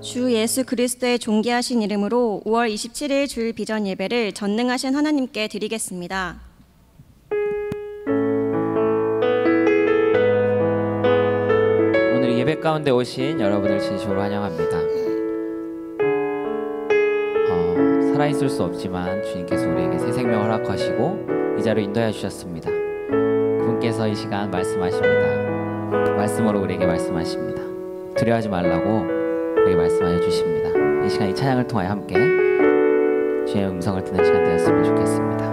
주 예수 그리스도의 존귀하신 이름으로 5월 27일 주일 비전 예배를 전능하신 하나님께 드리겠습니다. 오늘 예배 가운데 오신 여러분을 진심으로 환영합니다. 살아있을 수 없지만 주님께서 우리에게 새 생명을 허락하시고 이 자리로 인도해 주셨습니다. 그분께서 이 시간 말씀하십니다. 말씀으로 우리에게 말씀하십니다. 두려워하지 말라고 우리에게 말씀하여 주십니다. 이 시간 이 찬양을 통하여 함께 주님의 음성을 듣는 시간 되었으면 좋겠습니다.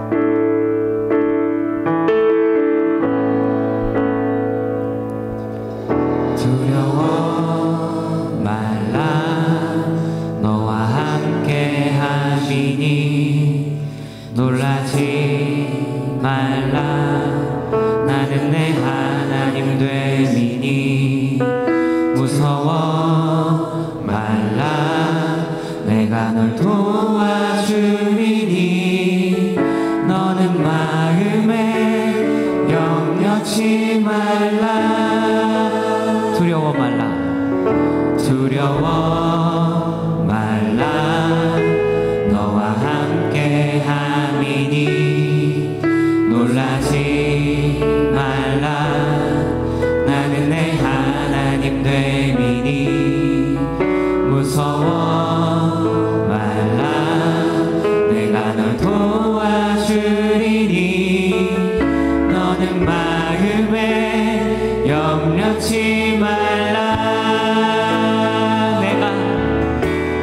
두려워 말라 너와 함께 함이니 놀라지 말라 나는 내 하나님 됨이니 무서워 말라 내가 널 도와주리니 너는 마음에 염려치 말라 두려워 말라 두려워 말라 너와 함께 함이니 놀라지 말라 나는 내 하나님 됨이니 무서워 말라 내가 널 도와주리니 너는 마음에 염려치 말라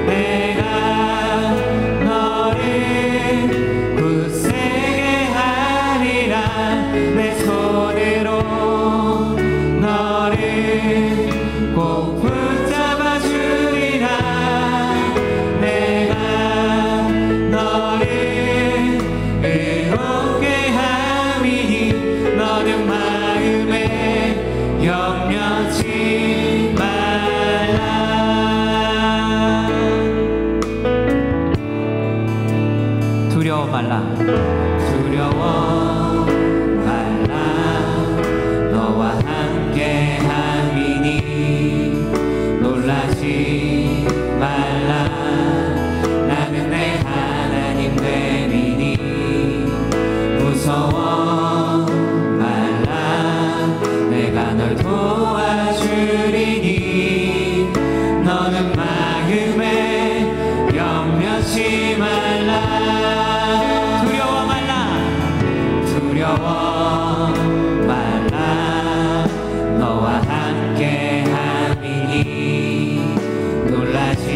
내가 너를 굳세게 하리라 내 손으로 너를 꼭 붙잡아 주리라 내가 너를 의롭게 함이니 너는 마음에 염려치 말라 두려워 말라 두려워 말라 너와 함께 함이니 놀라지 말라 나는 내 하나님 됨이니 무서워 말라 내가 널 도와주리니 너는 마음에 염려치 말라 두려워 말라 두려워 말라 너와 함께 함이니 놀라지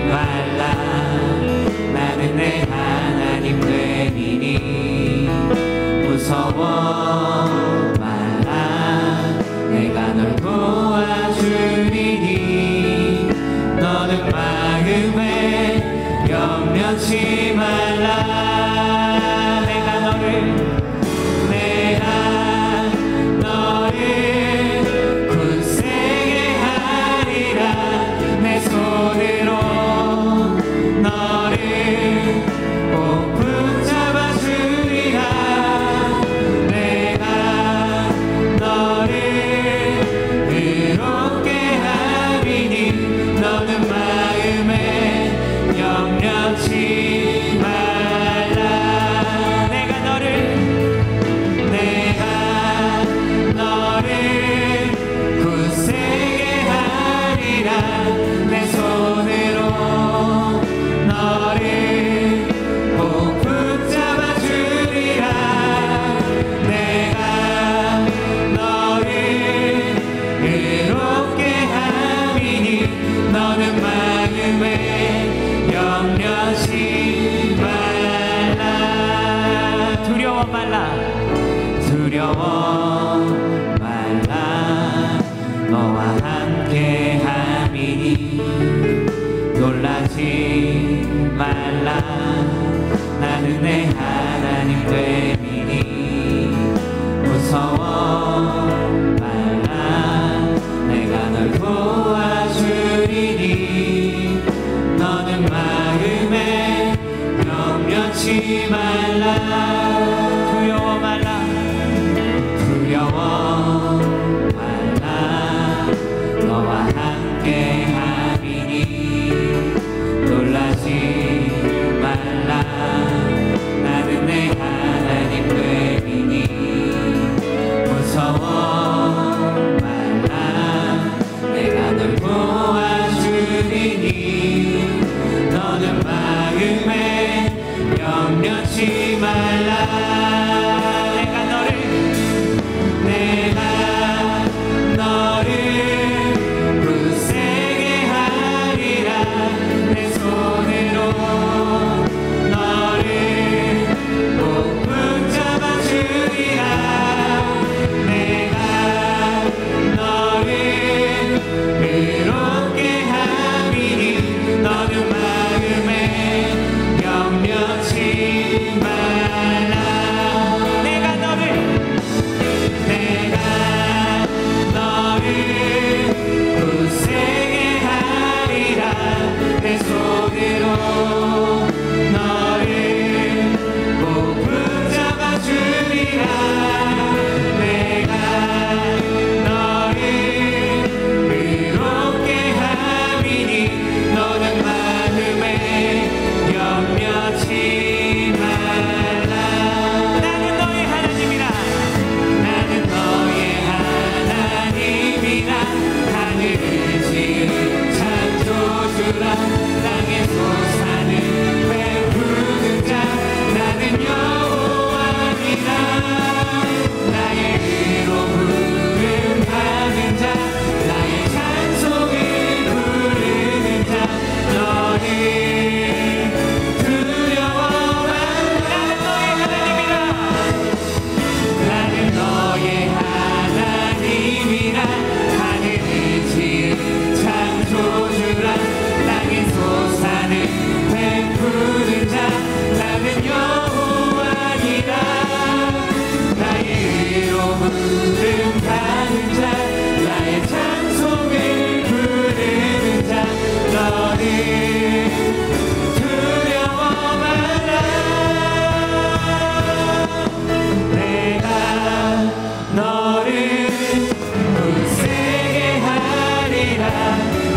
말라 나는 내 하나님 됨이니 무서워 말라 내가 널 도와주리니 너는 마음에 염려치 말라 내가 너를 굳세게 하리라 내 손으로 너를 꼭 붙잡아 주리라 내가 너를 의롭게 함이니 너는 마음에 염려치 말라 내가 너를 굳세게 하리라 내 손으로 너를 꼭 붙잡아 주리라 내가 너를 의롭게 함이니 너는 마음에 염려치 말라 두려워 말라 두려워 말라 너와 함께 함이니 놀라지 말라 나는 내 하나님 됨이니 무서워 말라 내가 널 도와주리니 너는 마음에 염려치 말라 두려워 말라 두려워 말라 너와 함께 함이니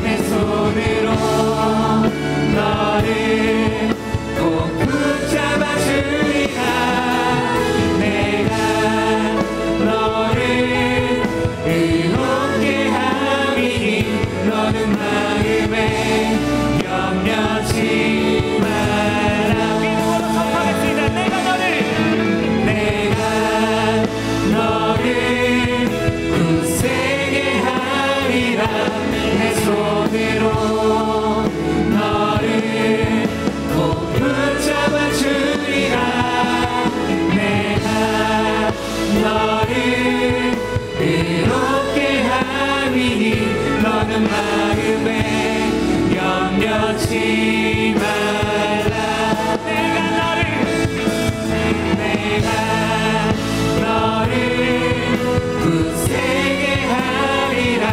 내 손으로 너를 꼭 붙잡아 주리라. 내가 너를 의롭게 함이니 너는 마음에 염려치 마라. 믿음으로 선포하겠습니다. 내가 너를 굳세게 하리라. 내 손으로 너를 꼭 붙잡아 주리라. 내가 너를 의롭게 함이니 너는 마음에 염려치 말라. 내가 너를 굳세게 하리라.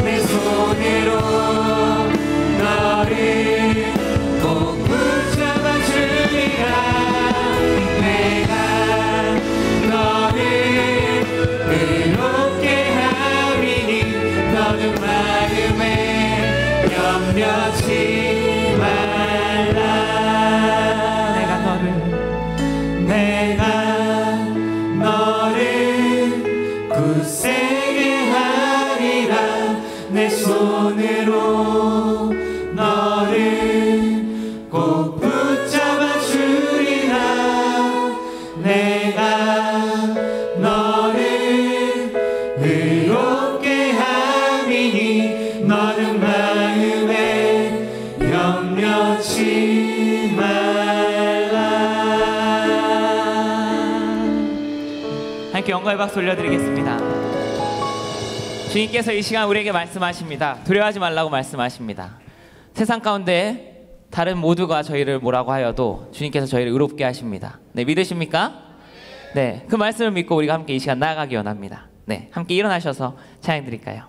내 손으로 너를 꼭 붙잡아 주리라. 내가 너를 의롭게 함이니 너는 마음에 염려치 말라. 내가 너를 굳세게 하리라. 내 손으로 너를 꼭 붙잡아 주리라. 내가 너를 의롭게 함이니 너는 마음에 염려치 말라. 함께 영광의 박수 올려드리겠습니다. 주님께서 이 시간 우리에게 말씀하십니다. 두려워하지 말라고 말씀하십니다. 세상 가운데 다른 모두가 저희를 뭐라고 하여도 주님께서 저희를 의롭게 하십니다. 네, 믿으십니까? 네, 그 말씀을 믿고 우리가 함께 이 시간 나아가기 원합니다. 네, 함께 일어나셔서 찬양 드릴까요?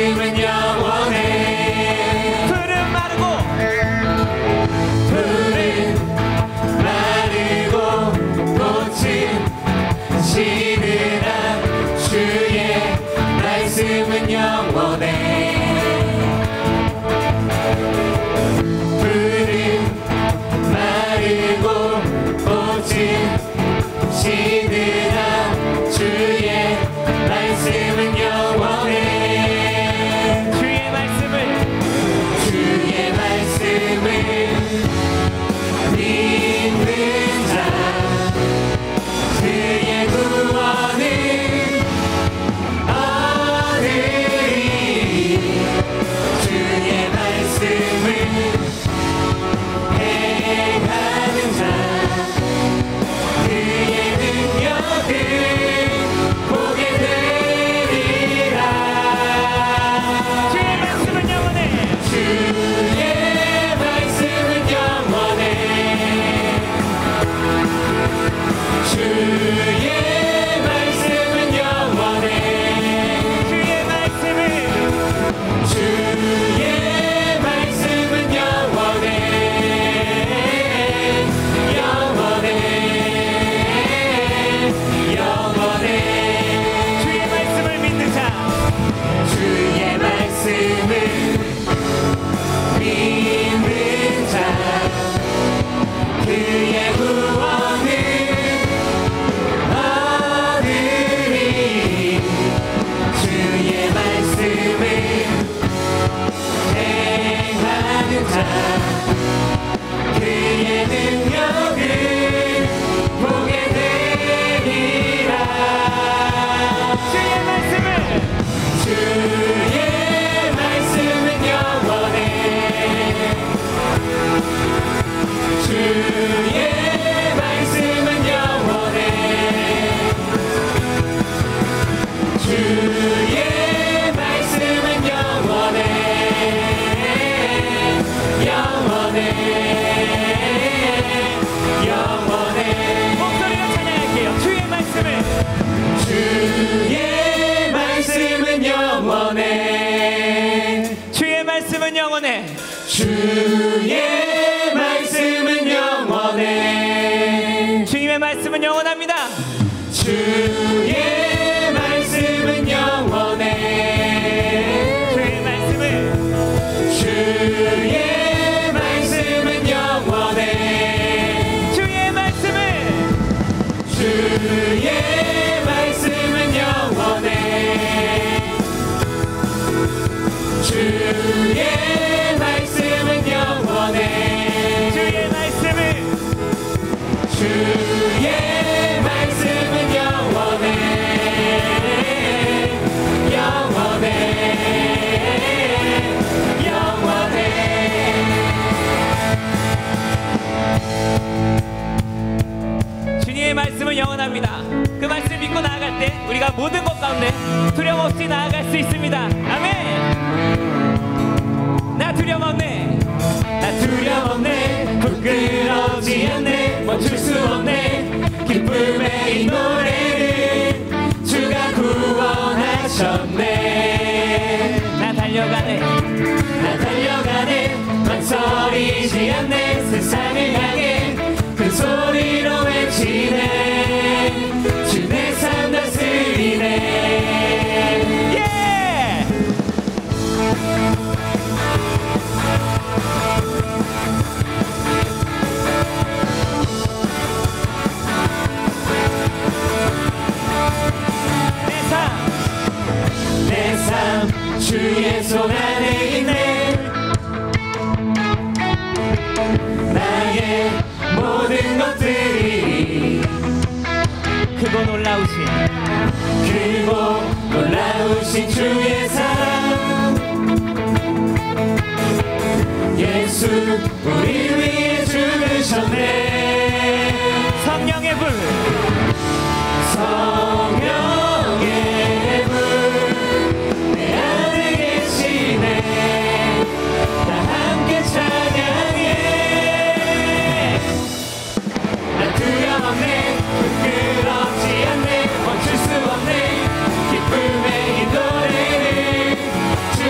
말씀은 영원해. 푸른 마르고 꽃은 시들아 주의 말씀은 영원해. 푸른 마르고 꽃은 시들아 주의 말씀은 영원해. 주의 말씀을 믿는 자 그의 구원은 얻으리. 주의 말씀을 행하는 자 그의 능력을 보게 되리라. 주의 말씀은 영원해. 주의 말씀은 영원해. 주의 말씀은 영원해. 주의 말씀은 영원해. 영원해. 주의 말씀을 믿는 자 주의 말씀을 믿는 자 그의 구원을 얻으리. 주의 말씀을 행하는 자 그의 능력을 보게 되리라. 주의 말씀은 영원해. 주의 말씀은 영원해. 주의 말씀은 영원해. 영원해. 목소리로 찬양할게요. 주의 말씀은 영원해. 주의 말씀은 영원해. 주의 말씀은 영원해. 주님의 말씀은 영원합니다. 주의 말씀은 영원해. 주의 말씀은 영원해. 주의 말씀은 영원해. 주의 말씀은 영원해. 주의 말씀은 영원해. 영원해. 주님의 말씀은 영원합니다. 그 말씀 믿고 나아갈 때 우리가 모든 것 가운데 두려움 없이 나아갈 수 있습니다. 아멘. 나 두려움 없네. 나 두려움 없네. 부끄러우지 않네. 멈출 수 없네. 기쁨의 이 노래를 주가 구원하셨네. 나 달려가네. 나 달려가네. 망설이지 않네. 세상을 향해 큰 소리로 외치네. 주 내 삶 다스리네. 예! 내 삶 주의 손 안에 있네. 나의 모든 것들이 크고 놀라우신 주의 사랑. 예수 우리 위해 죽으셨네. 성령의 불. 성령의 불 내 안에 계시네. 다 함께 찬양해. 나 두려움 없네. 부끄럽지 않네. 멈출 수 없네. 기쁨의 이 노래를 주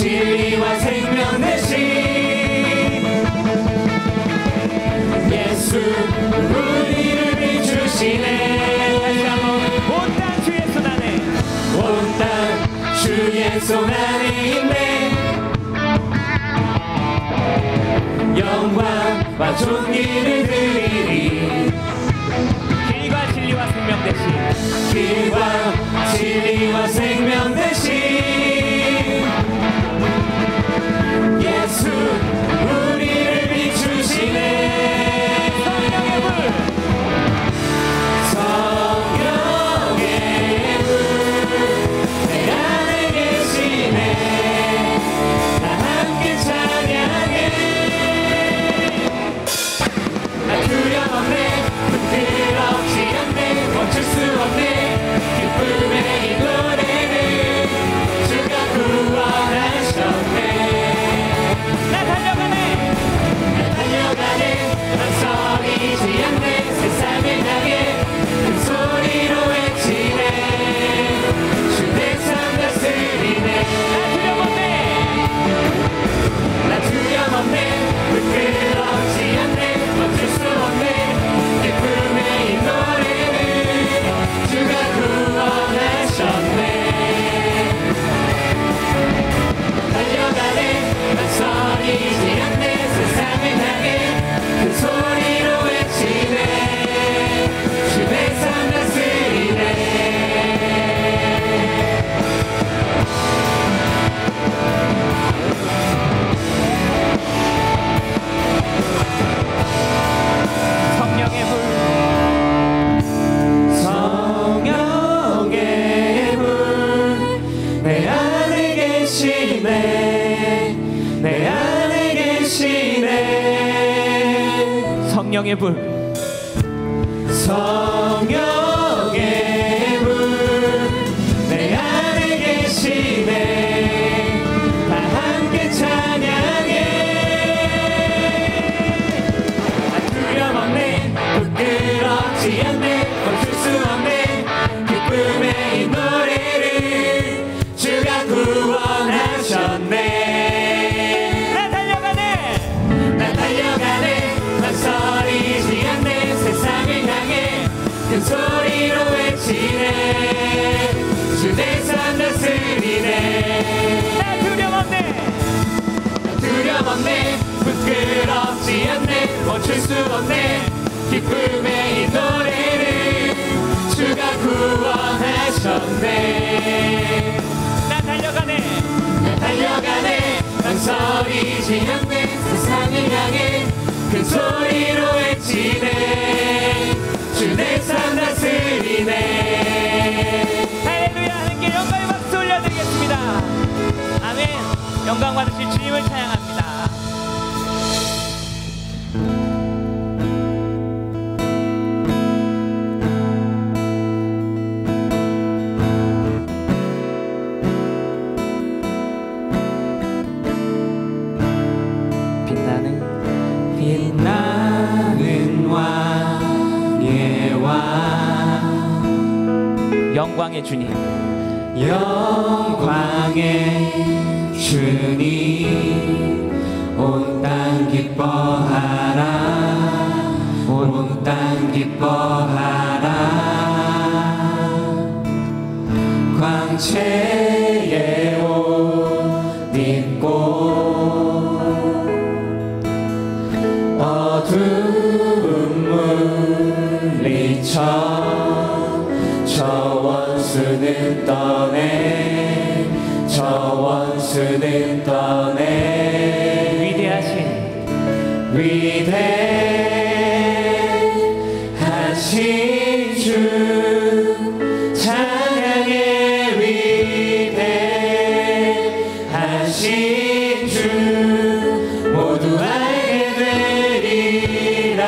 진리와 생명 되신 예수 우리를 비추시네. 다시 한번 온 땅 주의 손 안에 온 땅 주의 손 안에 있네. 영광과 존귀를 드리리. 길과 진리와 생명 되신 길과 진리와 생명 되신 예수 우리를 비추시네. 성령의 불 성령의 불 내 안에 계시네. 다 함께 찬양해. 나 두려웠네. 부끄럽지 않네. 멈출 수 없네. 기쁨의 이 노래를 주가 구원하셨네. 나 달려가네. 나 달려가네. 난 서리지 않네. 세상을 향해 큰 소리로 외치네. 주의 삶 다스리네. 나 두려웠네. 부끄럽지 않네. 멈출 수 없네. 기쁨의 이 노래를 주가 구원하셨네. 달려가네. 난 서리지 않네. 세상을 향해 큰 소리로 외치네. 주의 삶 다스리네. 성령의 불 성령의 불 내 안에 계시네. 내 안에 계시네. 성령의 불 성령의 불 내 안에 계시네. 다 함께 찬양해. 두려웠네. 부끄럽지 않네. 멈출 수 없네. 기쁨의 이 노래를 주가 구원하셨네. 나 달려가네. 나 달려가네. 난 서리지 않네. 세상을 향해 큰 소리로 외치네. 주의 삶 다스리네. 나 두려웠네. 두려웠네. 부끄럽지 않네. 멈출 수 없네. 기쁨의 이 노래를 주가 구원하셨네. 나 달려가네. 나 달려가네. 난 서리지 않네. 세상을 향해 큰 소리로 외치네. 주의 삶 다스리네. 할렐루야. 하나님께 영광의 박수 올려드리겠습니다. 아멘. 영광 받으실 주님을 찬양합니다. 빛나는 왕의 왕 영광의 주님 영광의 주님 온 땅 기뻐하라. 온 땅 기뻐하라. 광채의 옷 입고 어두운 물리쳐 저 원수는 떠내. 저 원수는 떠내. 위대하신 주 찬양의 위대하신 주 모두 알게 되리라.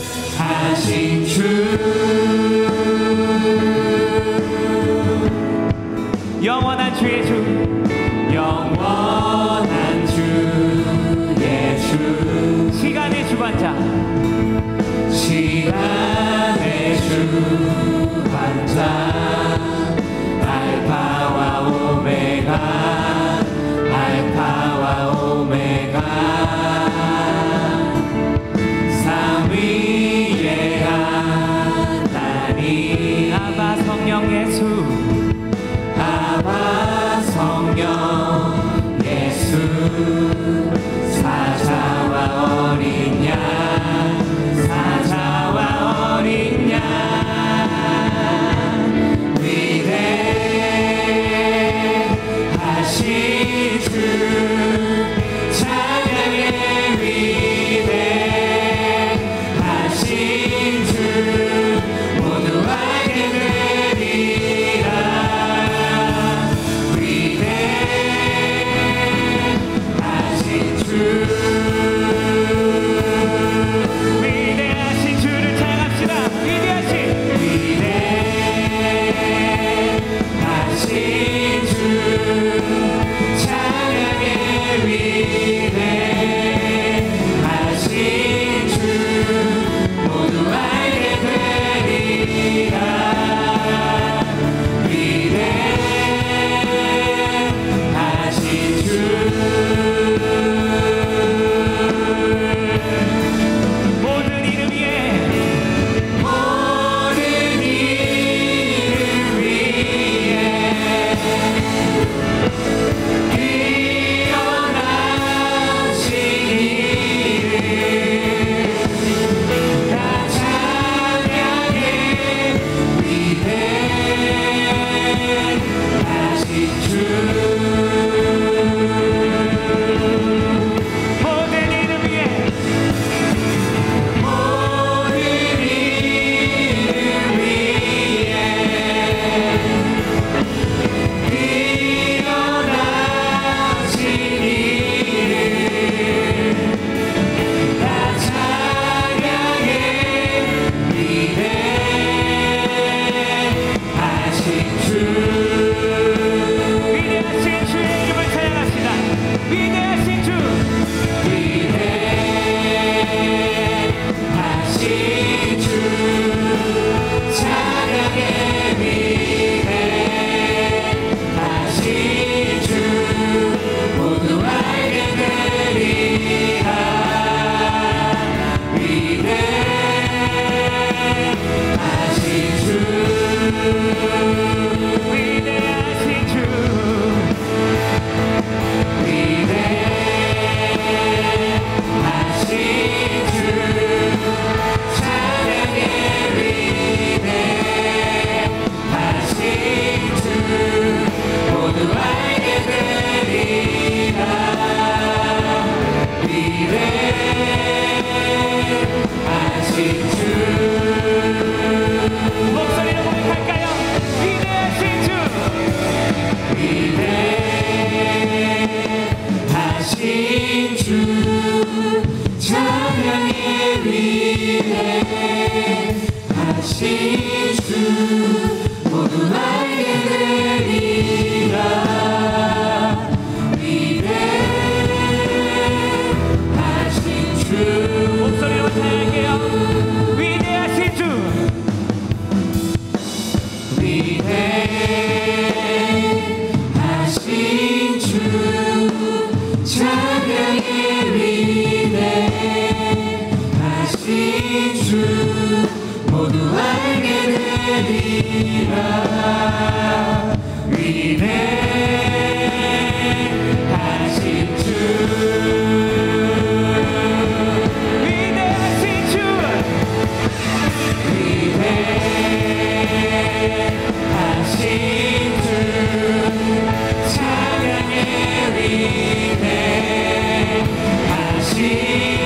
위대하신 주 영원한 주의 주 영원한 주의 주 시간의 주관자 시간의 주관자 위대하신 주 목소리로 고백할까요? 위대하신 주 위대하신 주 찬양의 위대하신 주 모두 알게 되리라 위대하신 주 목소리로 찬양할게요. 위대하신 주 위대하신 주 찬양의 위대하신 주 모두 알게 되리라 위대하신 주 위대하신 주 위대하신 주 찬양의 위대하신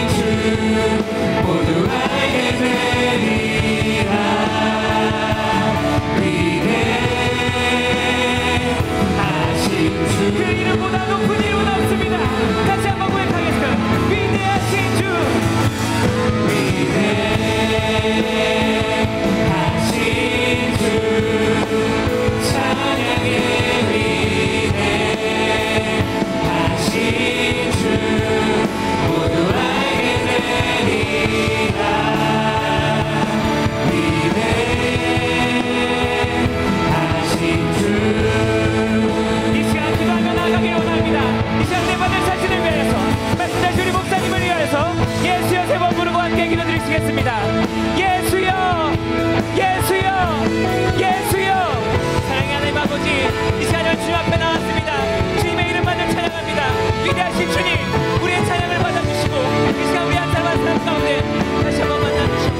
주 모두 알게 되리라 위대하신 주 그 이름보다 높은 이름은 없습니다. 다시 한번 고백하겠습니다. 위대하신 주 위대하신 주 찬양의 위대하신 주 모두 알게 되리라 위대하신 주 이 시간 기도하며 나아가길 원합니다. 이 시간 내 받을 자신을 위하여서 말씀하신 우리 목사님을 위하여서 예수여 세 번 부르고 함께 기도드리시겠습니다. 예수여 예수여 예수여 사랑의 하나님 아버지 이 시간을 주님 앞에 나왔습니다. 주님의 이름만을 찬양합니다. 위대하신 주님 우리의 찬양을 받아주시고 이 시간 우리 한 사람 한 사람 가운데 다시 한번 만나주시옵소서.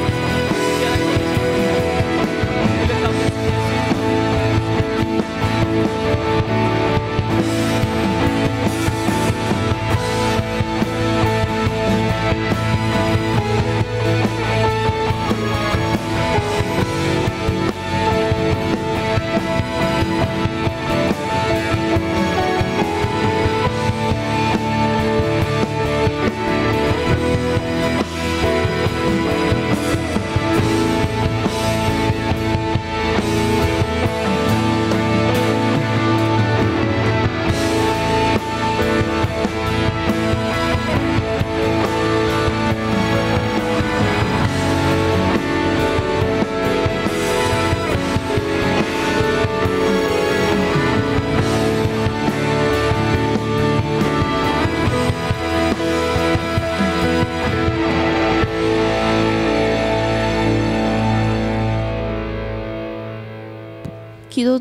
예배 가운데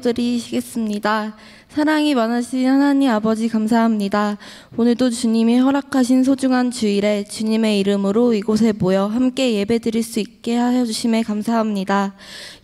기도드리시겠습니다. 사랑이 많으신 하나님 아버지 감사합니다. 오늘도 주님이 허락하신 소중한 주일에 주님의 이름으로 이곳에 모여 함께 예배드릴 수 있게 하여 주심에 감사합니다.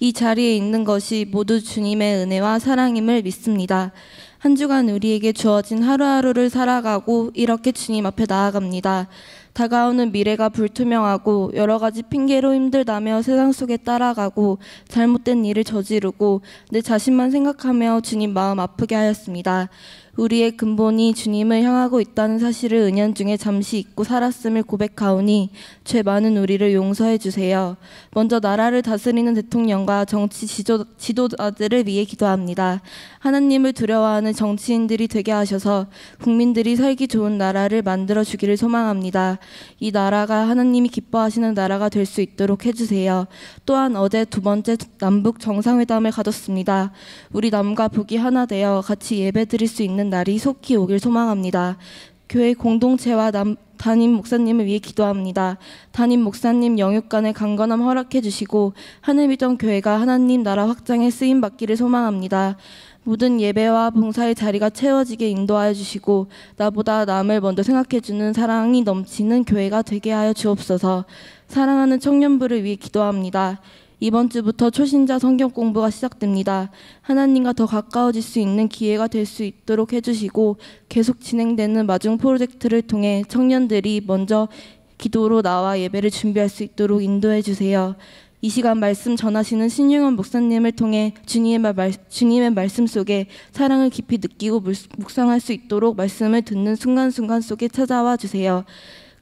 이 자리에 있는 것이 모두 주님의 은혜와 사랑임을 믿습니다. 한 주간 우리에게 주어진 하루하루를 살아가고 이렇게 주님 앞에 나아갑니다. 다가오는 미래가 불투명하고 여러 가지 핑계로 힘들다며 세상 속에 따라가고 잘못된 일을 저지르고 내 자신만 생각하며 주님 마음 아프게 하였습니다. 우리의 근본이 주님을 향하고 있다는 사실을 은연중에 잠시 잊고 살았음을 고백하오니 죄 많은 우리를 용서해 주세요. 먼저 나라를 다스리는 대통령과 정치 지도자들을 위해 기도합니다. 하나님을 두려워하는 정치인들이 되게 하셔서 국민들이 살기 좋은 나라를 만들어 주기를 소망합니다. 이 나라가 하나님이 기뻐하시는 나라가 될 수 있도록 해주세요. 또한 어제 두 번째 남북 정상회담을 가졌습니다. 우리 남과 북이 하나 되어 같이 예배 드릴 수 있는 날이 속히 오길 소망합니다. 교회 공동체와 담임 목사님을 위해 기도합니다. 담임 목사님 영육간의 강건함 허락해 주시고 하늘미정 교회가 하나님 나라 확장에 쓰임 받기를 소망합니다. 모든 예배와 봉사의 자리가 채워지게 인도하여 주시고 나보다 남을 먼저 생각해 주는 사랑이 넘치는 교회가 되게 하여 주옵소서. 사랑하는 청년부를 위해 기도합니다. 이번 주부터 초신자 성경 공부가 시작됩니다. 하나님과 더 가까워질 수 있는 기회가 될 수 있도록 해주시고 계속 진행되는 마중 프로젝트를 통해 청년들이 먼저 기도로 나와 예배를 준비할 수 있도록 인도해 주세요. 이 시간 말씀 전하시는 신용원 목사님을 통해 주님의 말씀 속에 사랑을 깊이 느끼고 묵상할 수 있도록 말씀을 듣는 순간순간 속에 찾아와 주세요.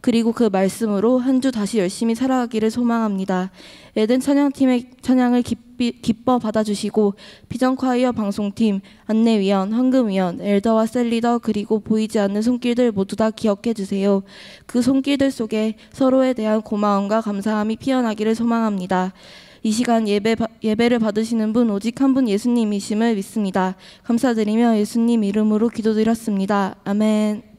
그리고 그 말씀으로 한 주 다시 열심히 살아가기를 소망합니다. 에덴 찬양팀의 찬양을 기뻐 받아주시고 비전콰이어 방송팀, 안내위원, 헌금위원, 엘더와 셀리더 그리고 보이지 않는 손길들 모두 다 기억해 주세요. 그 손길들 속에 서로에 대한 고마움과 감사함이 피어나기를 소망합니다. 이 시간 예배를 받으시는 분 오직 한 분 예수님이심을 믿습니다. 감사드리며 예수님 이름으로 기도드렸습니다. 아멘.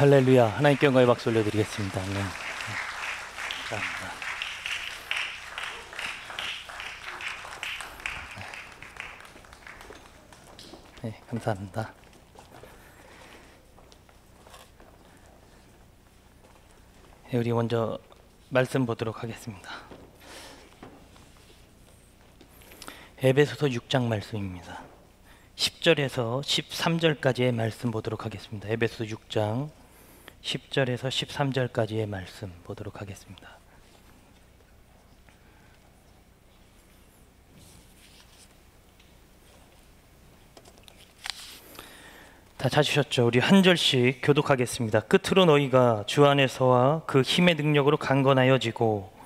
할렐루야. 하나님께 영광의 박수 올려드리겠습니다. 네. 감사합니다. 네, 감사합니다. 네, 우리 먼저 말씀 보도록 하겠습니다. 에베소서 6장 말씀입니다. 10절에서 13절까지의 말씀 보도록 하겠습니다. 에베소서 6장 10절에서 13절까지의 말씀 보도록 하겠습니다. 다 찾으셨죠? 우리 한 절씩 교독하겠습니다. 끝으로 너희가 주 안에서와 그 힘의 능력으로 강건하여지고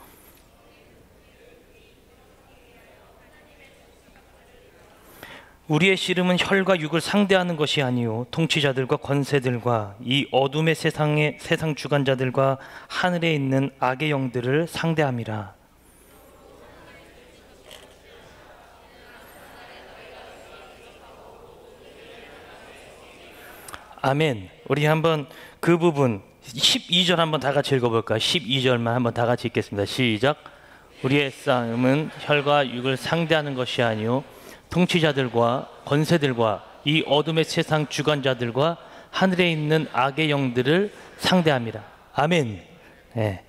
우리의 씨름은 혈과 육을 상대하는 것이 아니요 통치자들과 권세들과 이 어둠의 세상 주관자들과 하늘에 있는 악의 영들을 상대함이라. 아멘. 우리 한번 그 부분 12절 한번 다 같이 읽어볼까요? 12절만 한번 다 같이 읽겠습니다. 시작. 우리의 싸움은 혈과 육을 상대하는 것이 아니요 통치자들과 권세들과 이 어둠의 세상 주관자들과 하늘에 있는 악의 영들을 상대합니다. 아멘. 네.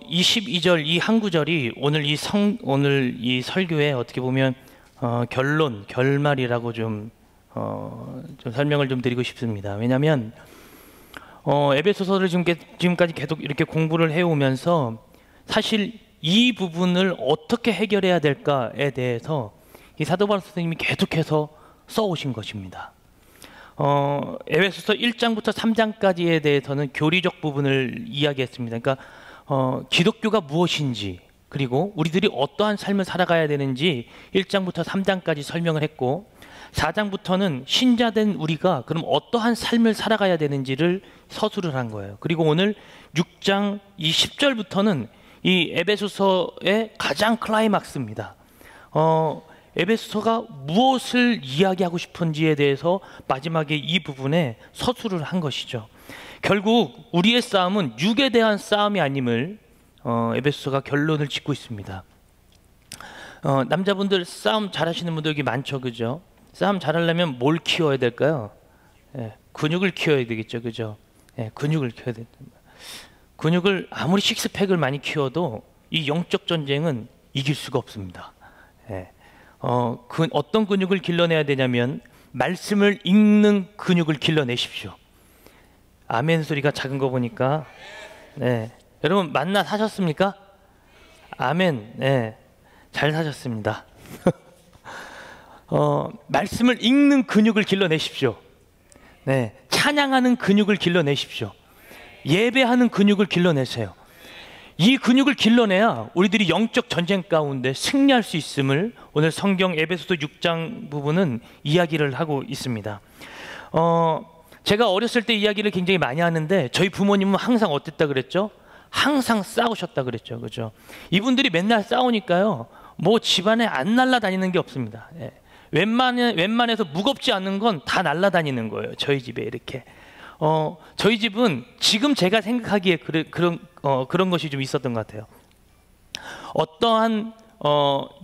이 12절 이 한 구절이 오늘 이 설교에 어떻게 보면 결말이라고 좀 설명을 좀 드리고 싶습니다. 왜냐하면 에베소서를 지금까지 계속 이렇게 공부를 해오면서 사실 이 부분을 어떻게 해결해야 될까에 대해서 이 사도 바울 선생님이 계속해서 써오신 것입니다. 에베소서 1장부터 3장까지에 대해서는 교리적 부분을 이야기했습니다. 그러니까 기독교가 무엇인지 그리고 우리들이 어떠한 삶을 살아가야 되는지 1장부터 3장까지 설명을 했고 4장부터는 신자된 우리가 그럼 어떠한 삶을 살아가야 되는지를 서술을 한 거예요. 그리고 오늘 6장 이 10절부터는 이 에베소서의 가장 클라이막스입니다. 에베소서가 무엇을 이야기하고 싶은지에 대해서 마지막에 이 부분에 서술을 한 것이죠. 결국 우리의 싸움은 육에 대한 싸움이 아님을 에베소서가 결론을 짓고 있습니다. 남자분들 싸움 잘하시는 분들 여기 많죠, 그죠? 싸움 잘하려면 뭘 키워야 될까요? 근육을 키워야 되겠죠, 그죠? 근육을 키워야 된다. 근육을 아무리 식스팩을 많이 키워도 이 영적 전쟁은 이길 수가 없습니다. 어떤 근육을 길러내야 되냐면 말씀을 읽는 근육을 길러내십시오. 아멘 소리가 작은 거 보니까 여러분 만나 사셨습니까? 아멘. 잘 사셨습니다. 말씀을 읽는 근육을 길러내십시오. 찬양하는 근육을 길러내십시오. 예배하는 근육을 길러내세요. 이 근육을 길러내야 우리들이 영적 전쟁 가운데 승리할 수 있음을 오늘 성경 에베소서 6장 부분은 이야기를 하고 있습니다. 제가 어렸을 때 이야기를 굉장히 많이 하는데 저희 부모님은 항상 어땠다 그랬죠? 항상 싸우셨다 그랬죠, 그죠? 이분들이 맨날 싸우니까요, 뭐 집안에 안 날아다니는 게 없습니다. 웬만해서 무겁지 않은 건 다 날아다니는 거예요. 저희 집에 이렇게. 저희 집은 지금 제가 생각하기에 그런 것이 좀 있었던 것 같아요. 어떠한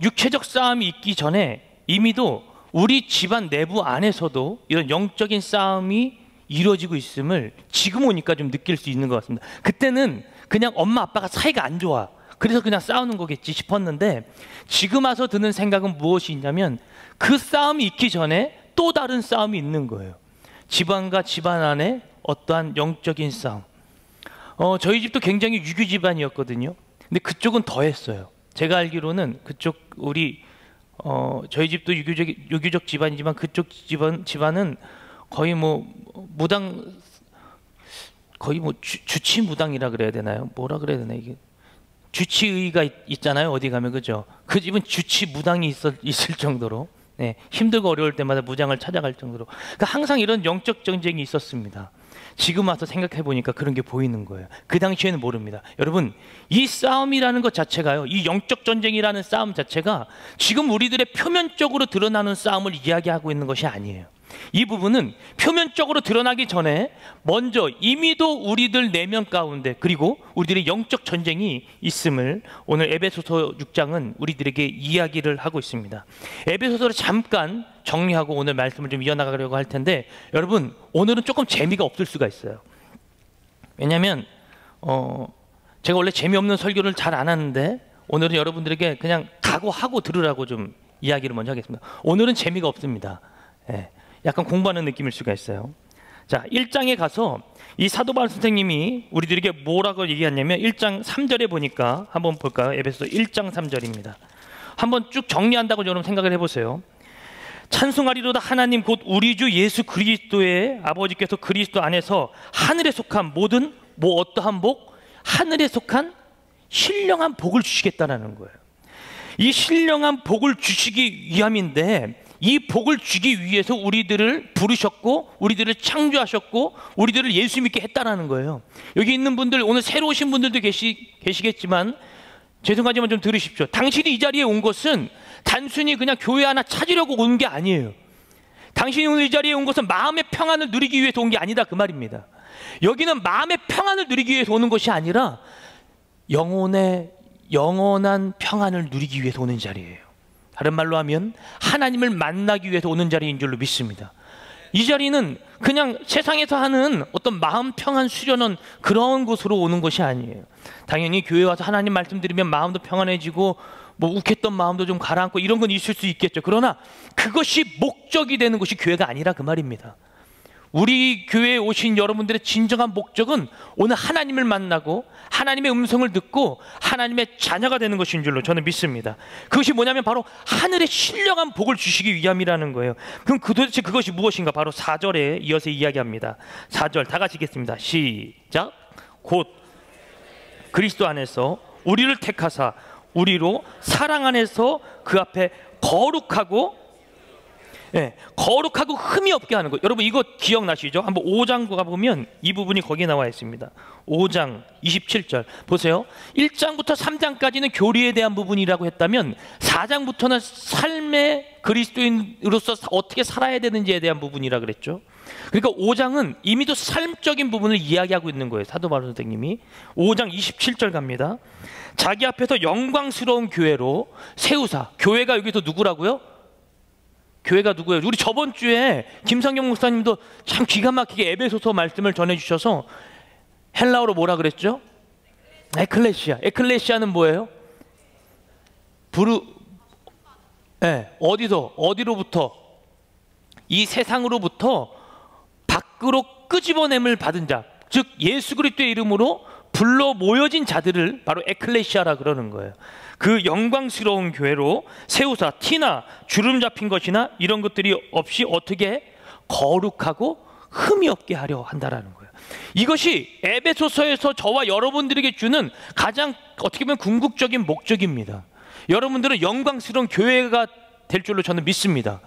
육체적 싸움이 있기 전에 이미도 우리 집안 내부 안에서도 이런 영적인 싸움이 이루어지고 있음을 지금 오니까 좀 느낄 수 있는 것 같습니다. 그때는 그냥 엄마 아빠가 사이가 안 좋아, 그래서 그냥 싸우는 거겠지 싶었는데 지금 와서 드는 생각은 무엇이 있냐면 그 싸움이 있기 전에 또 다른 싸움이 있는 거예요. 집안과 집안 안에 어떠한 영적인 싸움. 저희 집도 굉장히 유교 집안이었거든요. 근데 그쪽은 더 했어요. 제가 알기로는 그쪽 저희 집도 유교적 집안이지만 그쪽 집안은 거의 뭐 무당, 거의 뭐 주치무당이라 그래야 되나요? 뭐라 그래야 되나 이게? 주치의가 있잖아요. 어디 가면, 그죠? 그 집은 주치무당이 있을 정도로 힘들고 어려울 때마다 무장을 찾아갈 정도로, 그러니까 항상 이런 영적 전쟁이 있었습니다. 지금 와서 생각해 보니까 그런 게 보이는 거예요. 그 당시에는 모릅니다. 여러분, 이 싸움이라는 것 자체가요, 이 영적 전쟁이라는 싸움 자체가 지금 우리들의 표면적으로 드러나는 싸움을 이야기하고 있는 것이 아니에요. 이 부분은 표면적으로 드러나기 전에 먼저 이미도 우리들 내면 가운데 그리고 우리들의 영적 전쟁이 있음을 오늘 에베소서 6장은 우리들에게 이야기를 하고 있습니다. 에베소서를 잠깐 정리하고 오늘 말씀을 좀 이어나가려고 할 텐데, 여러분 오늘은 조금 재미가 없을 수가 있어요. 왜냐하면 제가 원래 재미없는 설교를 잘 안 하는데 오늘은 여러분들에게 그냥 각오하고 들으라고 좀 이야기를 먼저 하겠습니다. 오늘은 재미가 없습니다. 약간 공부하는 느낌일 수가 있어요. 자, 1장에 가서 이 사도 바울 선생님이 우리들에게 뭐라고 얘기했냐면 1장 3절에 보니까 한번 볼까요? 에베소서 1장 3절입니다. 한번 쭉 정리한다고 여러분 생각을 해보세요. 찬송하리로다 하나님 곧 우리 주 예수 그리스도의 아버지께서 그리스도 안에서 하늘에 속한 모든 어떠한 복, 하늘에 속한 신령한 복을 주시겠다라는 거예요. 이 신령한 복을 주시기 위함인데, 이 복을 주기 위해서 우리들을 부르셨고 우리들을 창조하셨고 우리들을 예수 믿게 했다라는 거예요. 여기 있는 분들, 오늘 새로 오신 분들도 계시겠지만 죄송하지만 좀 들으십시오. 당신이 이 자리에 온 것은 단순히 그냥 교회 하나 찾으려고 온 게 아니에요. 당신이 오늘 이 자리에 온 것은 마음의 평안을 누리기 위해서 온 게 아니다, 그 말입니다. 여기는 마음의 평안을 누리기 위해서 오는 것이 아니라 영원한 평안을 누리기 위해서 오는 자리예요. 다른 말로 하면 하나님을 만나기 위해서 오는 자리인 줄로 믿습니다. 이 자리는 그냥 세상에서 하는 어떤 마음 평안 수련원 그런 곳으로 오는 것이 아니에요. 당연히 교회 와서 하나님 말씀 들으면 마음도 평안해지고 뭐 욱했던 마음도 좀 가라앉고 이런 건 있을 수 있겠죠. 그러나 그것이 목적이 되는 것이 교회가 아니라 그 말입니다. 우리 교회에 오신 여러분들의 진정한 목적은 오늘 하나님을 만나고 하나님의 음성을 듣고 하나님의 자녀가 되는 것인 줄로 저는 믿습니다. 그것이 뭐냐면 바로 하늘의 신령한 복을 주시기 위함이라는 거예요. 그럼 도대체 그것이 무엇인가? 바로 4절에 이어서 이야기합니다. 4절 다 같이 읽겠습니다. 시작. 곧 그리스도 안에서 우리를 택하사 우리로 사랑 안에서 그 앞에 거룩하고 흠이 없게 하는 것. 여러분 이거 기억나시죠? 한번 5장 가보면 이 부분이 거기에 나와 있습니다. 5장 27절 보세요. 1장부터 3장까지는 교리에 대한 부분이라고 했다면 4장부터는 삶의 그리스도인으로서 어떻게 살아야 되는지에 대한 부분이라 그랬죠. 그러니까 5장은 이미도 삶적인 부분을 이야기하고 있는 거예요. 사도 바울 선생님이 5장 27절 갑니다. 자기 앞에서 영광스러운 교회로 세우사. 교회가 여기서 누구라고요? 교회가 누구예요? 우리 저번 주에 김성경 목사님도 참 기가 막히게 에베소서 말씀을 전해주셔서 헬라어로 뭐라 그랬죠? 에클레시아. 에클레시아는 뭐예요? 어디로부터? 이 세상으로부터 밖으로 끄집어냄을 받은 자, 즉 예수 그리스도의 이름으로 불러 모여진 자들을 바로 에클레시아라 그러는 거예요. 그 영광스러운 교회로 세우사. 티나 주름 잡힌 것이나 이런 것들이 없이 어떻게 거룩하고 흠이 없게 하려 한다라는 거예요. 이것이 에베소서에서 저와 여러분들에게 주는 가장 어떻게 보면 궁극적인 목적입니다. 여러분들은 영광스러운 교회가 될 줄로 저는 믿습니다.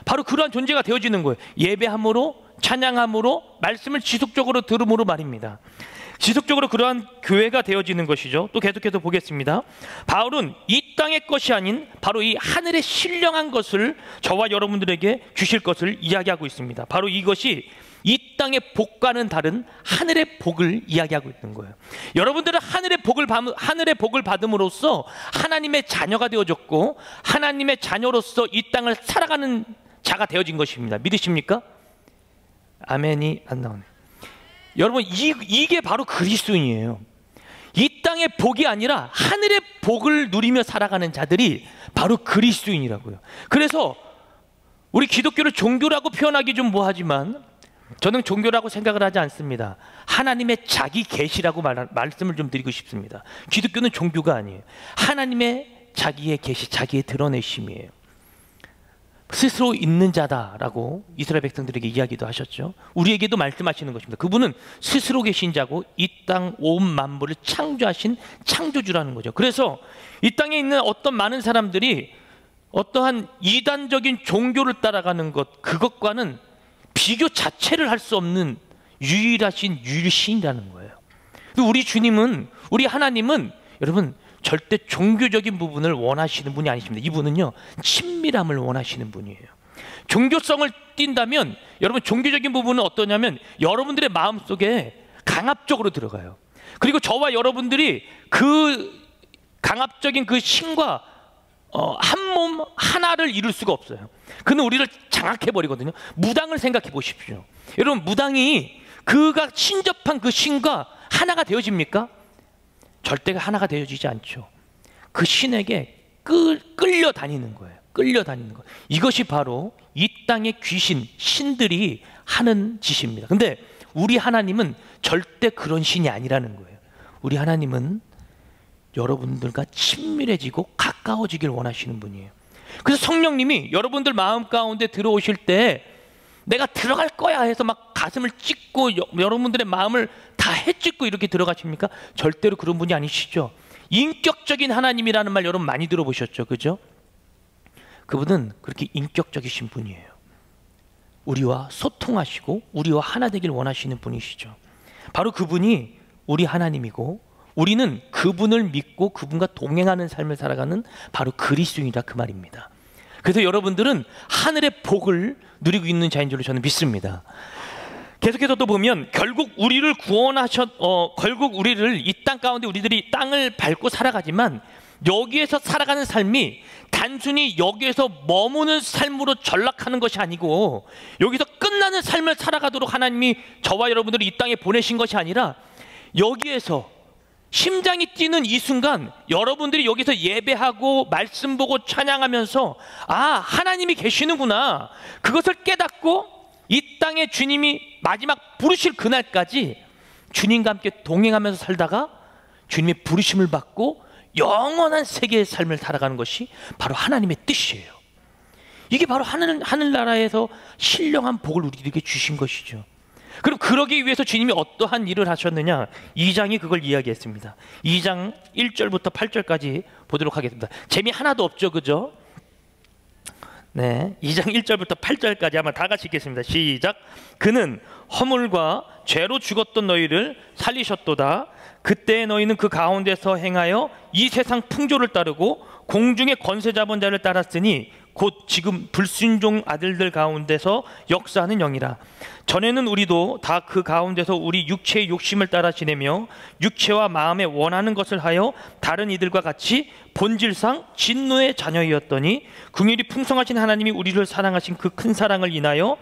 바로 그러한 존재가 되어지는 거예요. 예배함으로, 찬양함으로, 말씀을 지속적으로 들음으로 말입니다. 지속적으로 그러한 교회가 되어지는 것이죠. 또 계속해서 보겠습니다. 바울은 이 땅의 것이 아닌 바로 이 하늘의 신령한 것을 저와 여러분들에게 주실 것을 이야기하고 있습니다. 바로 이것이 이 땅의 복과는 다른 하늘의 복을 이야기하고 있는 거예요. 여러분들은 하늘의 복을 받음으로써 하나님의 자녀가 되어졌고 하나님의 자녀로서 이 땅을 살아가는 자가 되어진 것입니다. 믿으십니까? 아멘이 안 나오네. 여러분 이게 바로 그리스도인이에요. 이 땅의 복이 아니라 하늘의 복을 누리며 살아가는 자들이 바로 그리스도인이라고요. 그래서 우리 기독교를 종교라고 표현하기 좀 뭐하지만 저는 종교라고 생각을 하지 않습니다. 하나님의 자기 계시라고 말씀을 좀 드리고 싶습니다. 기독교는 종교가 아니에요. 하나님의 자기의 계시, 자기의 드러내심이에요. 스스로 있는 자다라고 이스라엘 백성들에게 이야기도 하셨죠. 우리에게도 말씀하시는 것입니다. 그분은 스스로 계신 자고 이 땅 온 만물을 창조하신 창조주라는 거죠. 그래서 이 땅에 있는 어떤 많은 사람들이 어떠한 이단적인 종교를 따라가는 것, 그것과는 비교 자체를 할 수 없는 유일하신 유일신이라는 거예요. 우리 주님은, 우리 하나님은 여러분 절대 종교적인 부분을 원하시는 분이 아니십니다. 이분은요 친밀함을 원하시는 분이에요. 종교성을 띈다면 여러분 종교적인 부분은 어떠냐면 여러분들의 마음속에 강압적으로 들어가요. 그리고 저와 여러분들이 그 강압적인 그 신과 한 몸 하나를 이룰 수가 없어요. 그는 우리를 장악해 버리거든요. 무당을 생각해 보십시오. 여러분 무당이 그가 신접한 그 신과 하나가 되어집니까? 절대 하나가 되어지지 않죠. 그 신에게 끌려다니는 거예요. 끌려다니는 거. 이것이 바로 이 땅의 귀신, 신들이 하는 짓입니다. 근데 우리 하나님은 절대 그런 신이 아니라는 거예요. 우리 하나님은 여러분들과 친밀해지고 가까워지길 원하시는 분이에요. 그래서 성령님이 여러분들 마음 가운데 들어오실 때 내가 들어갈 거야 해서 막 가슴을 찢고 여러분들의 마음을 다 해찢고 이렇게 들어가십니까? 절대로 그런 분이 아니시죠. 인격적인 하나님이라는 말 여러분 많이 들어보셨죠? 그죠? 그분은 그렇게 인격적이신 분이에요. 우리와 소통하시고 우리와 하나 되길 원하시는 분이시죠. 바로 그분이 우리 하나님이고 우리는 그분을 믿고 그분과 동행하는 삶을 살아가는 바로 그리스도인이다 그 말입니다. 그래서 여러분들은 하늘의 복을 누리고 있는 자인 줄로 저는 믿습니다. 계속해서 또 보면 결국 우리를 결국 우리를 이 땅 가운데 우리들이 땅을 밟고 살아가지만 여기에서 살아가는 삶이 단순히 여기에서 머무는 삶으로 전락하는 것이 아니고 여기서 끝나는 삶을 살아가도록 하나님이 저와 여러분들을 이 땅에 보내신 것이 아니라 여기에서 심장이 뛰는 이 순간 여러분들이 여기서 예배하고 말씀 보고 찬양하면서 아 하나님이 계시는구나 그것을 깨닫고 이 땅에 주님이 마지막 부르실 그날까지 주님과 함께 동행하면서 살다가 주님의 부르심을 받고 영원한 세계의 삶을 살아가는 것이 바로 하나님의 뜻이에요. 이게 바로 하늘나라에서 신령한 복을 우리에게 주신 것이죠. 그럼 그러기 위해서 주님이 어떠한 일을 하셨느냐? 2장이 그걸 이야기했습니다. 2장 1절부터 8절까지 보도록 하겠습니다. 재미 하나도 없죠, 그죠? 네, 2장 1절부터 8절까지 한번 다 같이 읽겠습니다. 시작. 그는 허물과 죄로 죽었던 너희를 살리셨도다. 그때 너희는 그 가운데서 행하여 이 세상 풍조를 따르고 공중의 권세 잡은 자를 따랐으니 곧 지금 불순종 아들들 가운데서 역사하는 영이라. 전에는 우리도 다 그 가운데서 우리 육체의 욕심을 따라 지내며 육체와 마음에 원하는 것을 하여 다른 이들과 같이 본질상 진노의 자녀이었더니 긍휼이 풍성하신 하나님이 우리를 사랑하신 그 큰 사랑을 인하여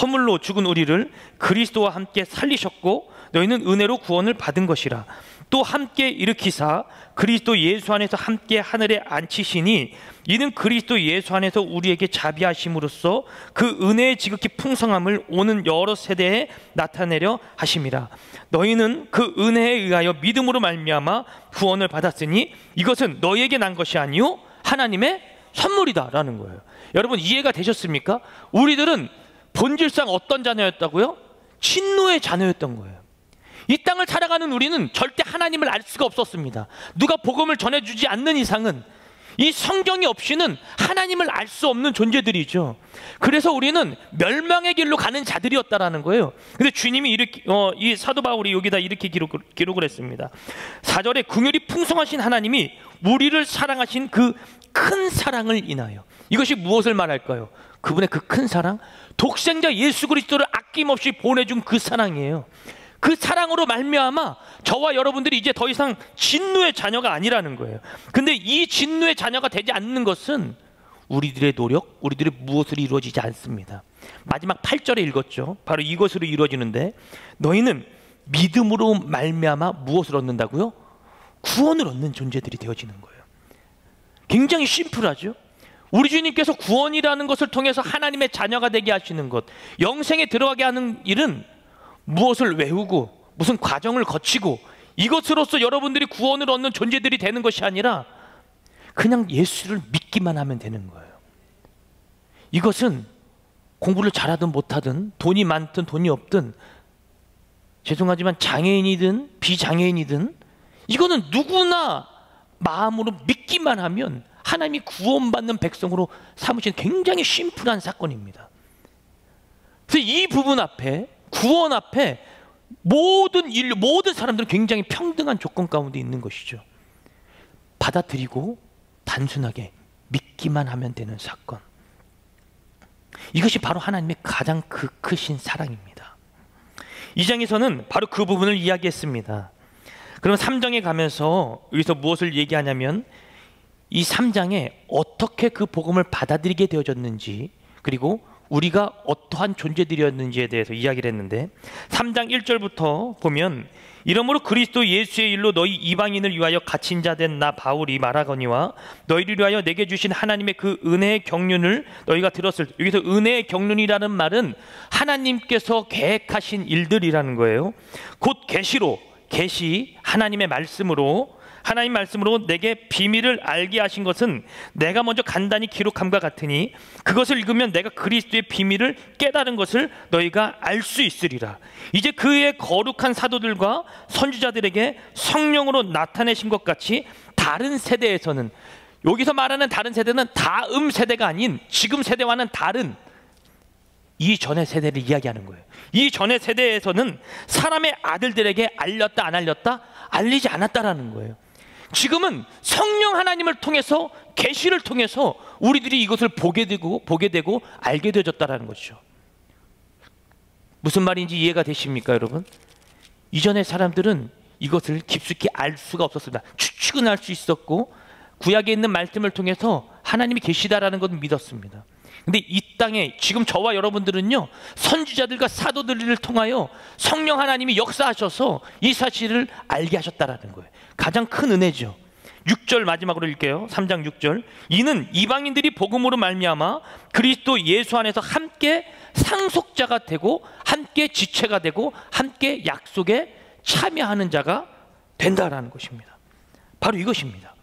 허물로 죽은 우리를 그리스도와 함께 살리셨고 너희는 은혜로 구원을 받은 것이라. 또 함께 일으키사 그리스도 예수 안에서 함께 하늘에 앉히시니 이는 그리스도 예수 안에서 우리에게 자비하심으로써 그 은혜의 지극히 풍성함을 오는 여러 세대에 나타내려 하심이라. 너희는 그 은혜에 의하여 믿음으로 말미암아 구원을 받았으니 이것은 너희에게 난 것이 아니요 하나님의 선물이다라는 거예요. 여러분 이해가 되셨습니까? 우리들은 본질상 어떤 자녀였다고요? 진노의 자녀였던 거예요. 이 땅을 살아가는 우리는 절대 하나님을 알 수가 없었습니다. 누가 복음을 전해주지 않는 이상은 이 성경이 없이는 하나님을 알 수 없는 존재들이죠. 그래서 우리는 멸망의 길로 가는 자들이었다라는 거예요. 근데 주님이 이 사도 바울이 여기다 이렇게 기록을 했습니다. 4절에 긍휼이 풍성하신 하나님이 우리를 사랑하신 그 큰 사랑을 인하여. 이것이 무엇을 말할까요? 그분의 그 큰 사랑, 독생자 예수 그리스도를 아낌없이 보내준 그 사랑이에요. 그 사랑으로 말미암아 저와 여러분들이 이제 더 이상 진노의 자녀가 아니라는 거예요. 근데 이 진노의 자녀가 되지 않는 것은 우리들의 노력, 우리들의 무엇으로 이루어지지 않습니다. 마지막 8절에 읽었죠. 바로 이것으로 이루어지는데 너희는 믿음으로 말미암아 무엇을 얻는다고요? 구원을 얻는 존재들이 되어지는 거예요. 굉장히 심플하죠. 우리 주님께서 구원이라는 것을 통해서 하나님의 자녀가 되게 하시는 것, 영생에 들어가게 하는 일은 무엇을 외우고 무슨 과정을 거치고 이것으로서 여러분들이 구원을 얻는 존재들이 되는 것이 아니라 그냥 예수를 믿기만 하면 되는 거예요. 이것은 공부를 잘하든 못하든 돈이 많든 돈이 없든 죄송하지만 장애인이든 비장애인이든 이거는 누구나 마음으로 믿기만 하면 하나님이 구원받는 백성으로 삼으신 굉장히 심플한 사건입니다. 그래서 이 부분 앞에 구원 앞에 모든 인류, 모든 사람들은 굉장히 평등한 조건 가운데 있는 것이죠. 받아들이고 단순하게 믿기만 하면 되는 사건. 이것이 바로 하나님의 가장 크신 사랑입니다. 2장에서는 바로 그 부분을 이야기했습니다. 그럼 3장에 가면서 여기서 무엇을 얘기하냐면 이 3장에 어떻게 그 복음을 받아들이게 되어졌는지, 그리고 우리가 어떠한 존재들이었는지에 대해서 이야기를 했는데, 3장 1절부터 보면 이러므로 그리스도 예수의 일로 너희 이방인을 위하여 갇힌 자 된 나 바울이 말하거니와 너희를 위하여 내게 주신 하나님의 그 은혜의 경륜을 너희가 들었을 때, 여기서 은혜의 경륜이라는 말은 하나님께서 계획하신 일들이라는 거예요. 곧 계시로, 계시, 하나님의 말씀으로, 하나님 말씀으로 내게 비밀을 알게 하신 것은 내가 먼저 간단히 기록함과 같으니 그것을 읽으면 내가 그리스도의 비밀을 깨달은 것을 너희가 알 수 있으리라. 이제 그의 거룩한 사도들과 선지자들에게 성령으로 나타내신 것 같이 다른 세대에서는, 여기서 말하는 다른 세대는 다음 세대가 아닌 지금 세대와는 다른 이전의 세대를 이야기하는 거예요. 이전의 세대에서는 사람의 아들들에게 알렸다 안 알렸다? 알리지 않았다라는 거예요. 지금은 성령 하나님을 통해서, 계시를 통해서 우리들이 이것을 보게 되고 알게 되어졌다라는 것이죠. 무슨 말인지 이해가 되십니까, 여러분? 이전의 사람들은 이것을 깊숙이 알 수가 없었습니다. 추측은 할 수 있었고 구약에 있는 말씀을 통해서 하나님이 계시다라는 것은 믿었습니다. 근데 이 땅에 지금 저와 여러분들은요, 선지자들과 사도들을 통하여 성령 하나님이 역사하셔서 이 사실을 알게 하셨다라는 거예요. 가장 큰 은혜죠. 6절 마지막으로 읽게요. 3장 6절. 이는 이방인들이 복음으로 말미암아 그리스도 예수 안에서 함께 상속자가 되고 함께 지체가 되고 함께 약속에 참여하는 자가 된다라는 것입니다. 바로 이것입니다.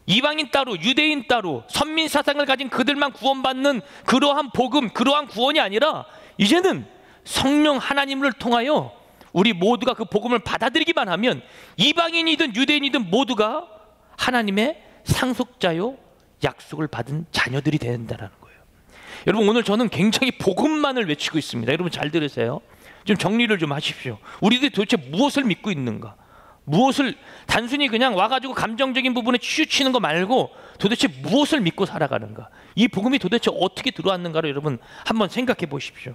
이방인 따로, 유대인 따로, 선민 사상을 가진 그들만 구원받는 그러한 복음, 그러한 구원이 아니라 이제는 성령 하나님을 통하여 우리 모두가 그 복음을 받아들이기만 하면 이방인이든 유대인이든 모두가 하나님의 상속자요 약속을 받은 자녀들이 된다는 거예요. 여러분, 오늘 저는 굉장히 복음만을 외치고 있습니다. 여러분 잘 들으세요. 좀 정리를 좀 하십시오. 우리들이 도대체 무엇을 믿고 있는가? 무엇을, 단순히 그냥 와가지고 감정적인 부분에 치우치는 거 말고 도대체 무엇을 믿고 살아가는가? 이 복음이 도대체 어떻게 들어왔는가를 여러분 한번 생각해 보십시오.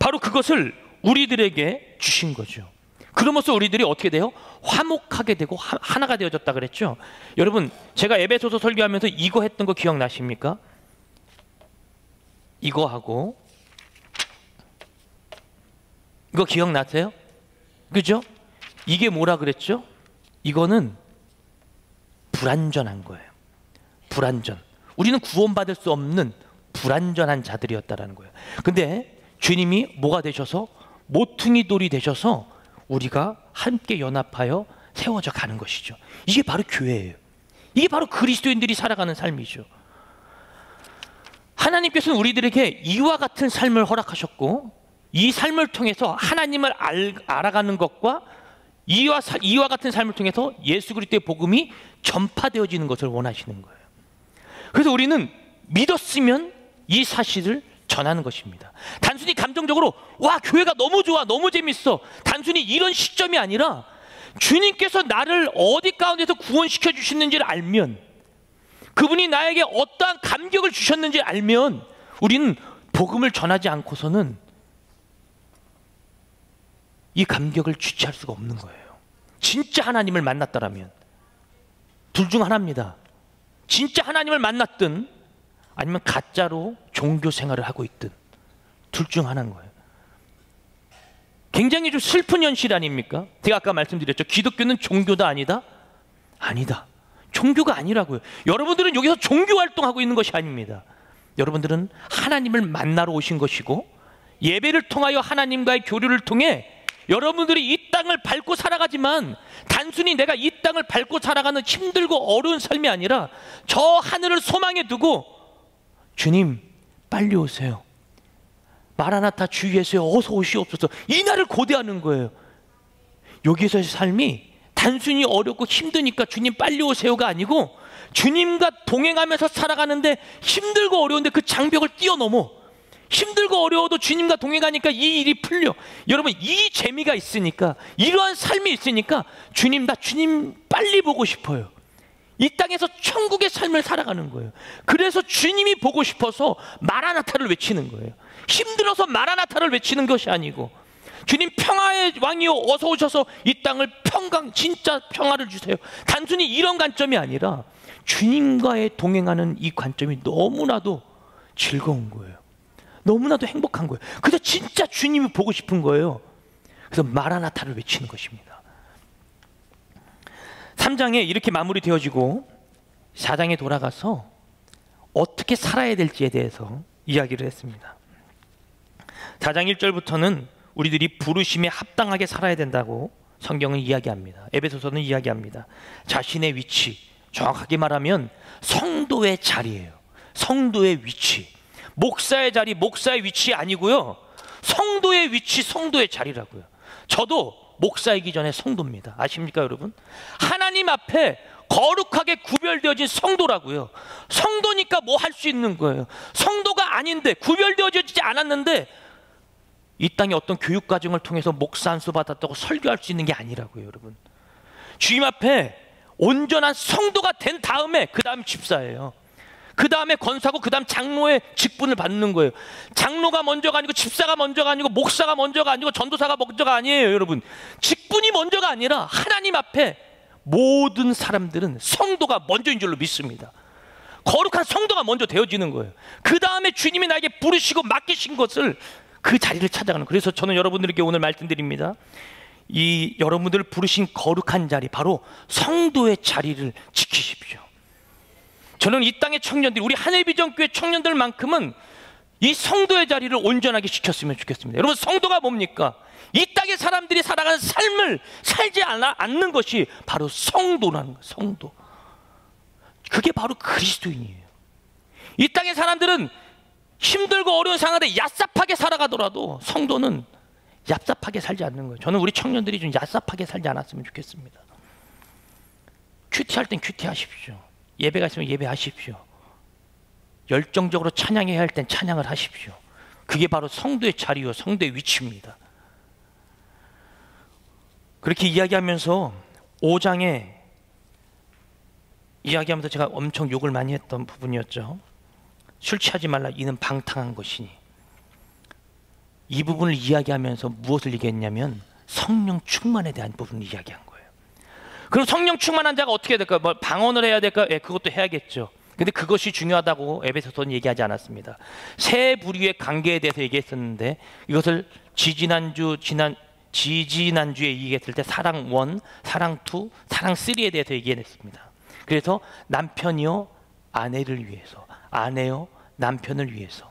바로 그것을 우리들에게 주신 거죠. 그러면서 우리들이 어떻게 돼요? 화목하게 되고 하나가 되어졌다 그랬죠. 여러분, 제가 에베소서 설교하면서 이거 했던 거 기억나십니까? 이거 하고 이거 기억나세요? 그죠? 이게 뭐라 그랬죠? 이거는 불완전한 거예요. 불완전. 우리는 구원받을 수 없는 불완전한 자들이었다라는 거예요. 근데 주님이 뭐가 되셔서, 모퉁이 돌이 되셔서 우리가 함께 연합하여 세워져 가는 것이죠. 이게 바로 교회예요. 이게 바로 그리스도인들이 살아가는 삶이죠. 하나님께서는 우리들에게 이와 같은 삶을 허락하셨고, 이 삶을 통해서 하나님을 알아가는 것과 이와 같은 삶을 통해서 예수 그리스도의 복음이 전파되어지는 것을 원하시는 거예요. 그래서 우리는 믿었으면 이 사실을 전하는 것입니다. 단순히 감정적으로 와, 교회가 너무 좋아, 너무 재밌어, 단순히 이런 시점이 아니라 주님께서 나를 어디 가운데서 구원시켜 주셨는지를 알면, 그분이 나에게 어떠한 감격을 주셨는지 알면 우리는 복음을 전하지 않고서는 이 감격을 주체할 수가 없는 거예요. 진짜 하나님을 만났더라면. 둘 중 하나입니다. 진짜 하나님을 만났든 아니면 가짜로 종교 생활을 하고 있든, 둘 중 하나인 거예요. 굉장히 좀 슬픈 현실 아닙니까? 제가 아까 말씀드렸죠. 기독교는 종교다 아니다? 아니다. 종교가 아니라고요. 여러분들은 여기서 종교 활동하고 있는 것이 아닙니다. 여러분들은 하나님을 만나러 오신 것이고, 예배를 통하여 하나님과의 교류를 통해 여러분들이 이 땅을 밟고 살아가지만, 단순히 내가 이 땅을 밟고 살아가는 힘들고 어려운 삶이 아니라 저 하늘을 소망에 두고 주님 빨리 오세요, 마라나타 주 예수여 어서 오시옵소서, 이 날을 고대하는 거예요. 여기서의 삶이 단순히 어렵고 힘드니까 주님 빨리 오세요가 아니고, 주님과 동행하면서 살아가는데 힘들고 어려운데 그 장벽을 뛰어넘어, 힘들고 어려워도 주님과 동행하니까 이 일이 풀려. 여러분, 이 재미가 있으니까, 이러한 삶이 있으니까 주님, 나 주님 빨리 보고 싶어요. 이 땅에서 천국의 삶을 살아가는 거예요. 그래서 주님이 보고 싶어서 마라나타를 외치는 거예요. 힘들어서 마라나타를 외치는 것이 아니고, 주님 평화의 왕이여 어서 오셔서 이 땅을 진짜 평화를 주세요. 단순히 이런 관점이 아니라 주님과의 동행하는 이 관점이 너무나도 즐거운 거예요. 너무나도 행복한 거예요. 그래서 진짜 주님이 보고 싶은 거예요. 그래서 마라나타를 외치는 것입니다. 3장에 이렇게 마무리되어지고 4장에 돌아가서 어떻게 살아야 될지에 대해서 이야기를 했습니다. 4장 1절부터는 우리들이 부르심에 합당하게 살아야 된다고 성경은 이야기합니다. 에베소서는 이야기합니다. 자신의 위치, 정확하게 말하면 성도의 자리예요. 성도의 위치. 목사의 자리, 목사의 위치 아니고요. 성도의 위치, 성도의 자리라고요. 저도 목사이기 전에 성도입니다. 아십니까, 여러분? 하나님 앞에 거룩하게 구별되어진 성도라고요. 성도니까 뭐 할 수 있는 거예요. 성도가 아닌데, 구별되어지지 않았는데 이 땅에 어떤 교육 과정을 통해서 목사 안수 받았다고 설교할 수 있는 게 아니라고요, 여러분. 주님 앞에 온전한 성도가 된 다음에 그 다음 집사예요. 그 다음에 권사고 그 다음 장로의 직분을 받는 거예요. 장로가 먼저가 아니고, 집사가 먼저가 아니고, 목사가 먼저가 아니고, 전도사가 먼저가 아니에요, 여러분. 직분이 먼저가 아니라 하나님 앞에 모든 사람들은 성도가 먼저인 줄로 믿습니다. 거룩한 성도가 먼저 되어지는 거예요. 그 다음에 주님이 나에게 부르시고 맡기신 것을, 그 자리를 찾아가는 거예요. 그래서 저는 여러분들에게 오늘 말씀드립니다. 이 여러분들을 부르신 거룩한 자리, 바로 성도의 자리를 지키십시오. 저는 이 땅의 청년들, 우리 하늘비전교회 청년들만큼은 이 성도의 자리를 온전하게 지켰으면 좋겠습니다. 여러분, 성도가 뭡니까? 이 땅의 사람들이 살아가는 삶을 살지 않는 것이 바로 성도라는 거예요. 성도. 그게 바로 그리스도인이에요. 이 땅의 사람들은 힘들고 어려운 상황에 얍삽하게 살아가더라도 성도는 얍삽하게 살지 않는 거예요. 저는 우리 청년들이 좀 얍삽하게 살지 않았으면 좋겠습니다. 큐티할 땐 큐티하십시오. 예배가 있으면 예배하십시오. 열정적으로 찬양해야 할 땐 찬양을 하십시오. 그게 바로 성도의 자리요, 성도의 위치입니다. 그렇게 이야기하면서 5장에 이야기하면서 제가 엄청 욕을 많이 했던 부분이었죠. 술 취하지 말라, 이는 방탕한 것이니. 이 부분을 이야기하면서 무엇을 얘기했냐면 성령 충만에 대한 부분을 이야기한 거예요. 그럼 성령 충만한 자가 어떻게 해야 될까? 뭐 방언을 해야 될까? 예, 그것도 해야겠죠. 근데 그것이 중요하다고 에베소서는 얘기하지 않았습니다. 세 부류의 관계에 대해서 얘기했었는데, 이것을 지지난주에 얘기했을 때 사랑 1, 사랑 2, 사랑 3에 대해서 얘기했습니다. 그래서 남편이요 아내를 위해서, 아내요 남편을 위해서,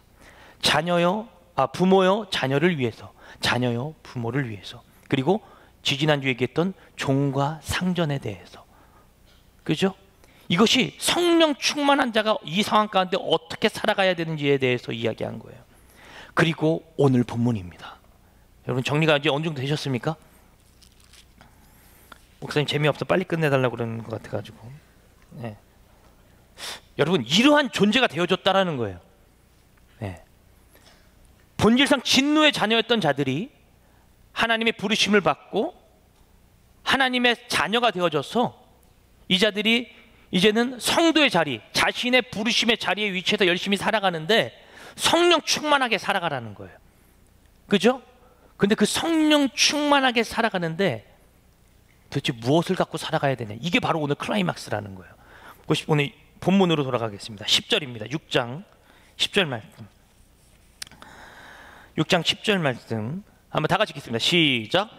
부모요 자녀를 위해서, 자녀요 부모를 위해서, 그리고 지지난주 얘기했던 종과 상전에 대해서. 그죠? 이것이 성령 충만한 자가 이 상황 가운데 어떻게 살아가야 되는지에 대해서 이야기한 거예요. 그리고 오늘 본문입니다. 여러분, 정리가 이제 어느 정도 되셨습니까? 목사님 재미없어 빨리 끝내달라고 그러는 것 같아가지고. 네. 여러분, 이러한 존재가 되어졌다라는 거예요. 네. 본질상 진노의 자녀였던 자들이 하나님의 부르심을 받고 하나님의 자녀가 되어져서 이 자들이 이제는 성도의 자리, 자신의 부르심의 자리에 위치해서 열심히 살아가는데 성령 충만하게 살아가라는 거예요. 그죠? 근데 그 성령 충만하게 살아가는데 도대체 무엇을 갖고 살아가야 되냐? 이게 바로 오늘 클라이막스라는 거예요. 오늘 본문으로 돌아가겠습니다. 10절입니다. 6장 10절 말씀. 6장 10절 말씀 한번 다 같이 읽겠습니다. 시작.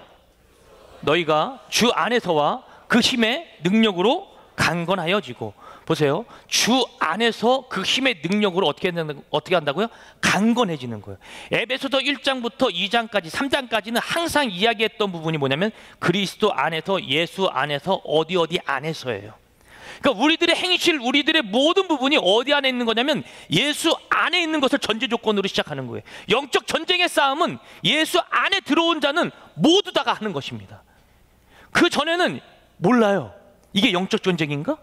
너희가 주 안에서와 그 힘의 능력으로 강건하여지고. 보세요. 주 안에서 그 힘의 능력으로 어떻게 한다고요? 강건해지는 거예요. 에베소서 1장부터 2장까지 3장까지는 항상 이야기했던 부분이 뭐냐면 그리스도 안에서, 예수 안에서, 어디 안에서예요. 그러니까 우리들의 행실, 우리들의 모든 부분이 어디 안에 있는 거냐면 예수 안에 있는 것을 전제 조건으로 시작하는 거예요. 영적 전쟁의 싸움은 예수 안에 들어온 자는 모두 다가 하는 것입니다. 그 전에는 몰라요. 이게 영적 전쟁인가?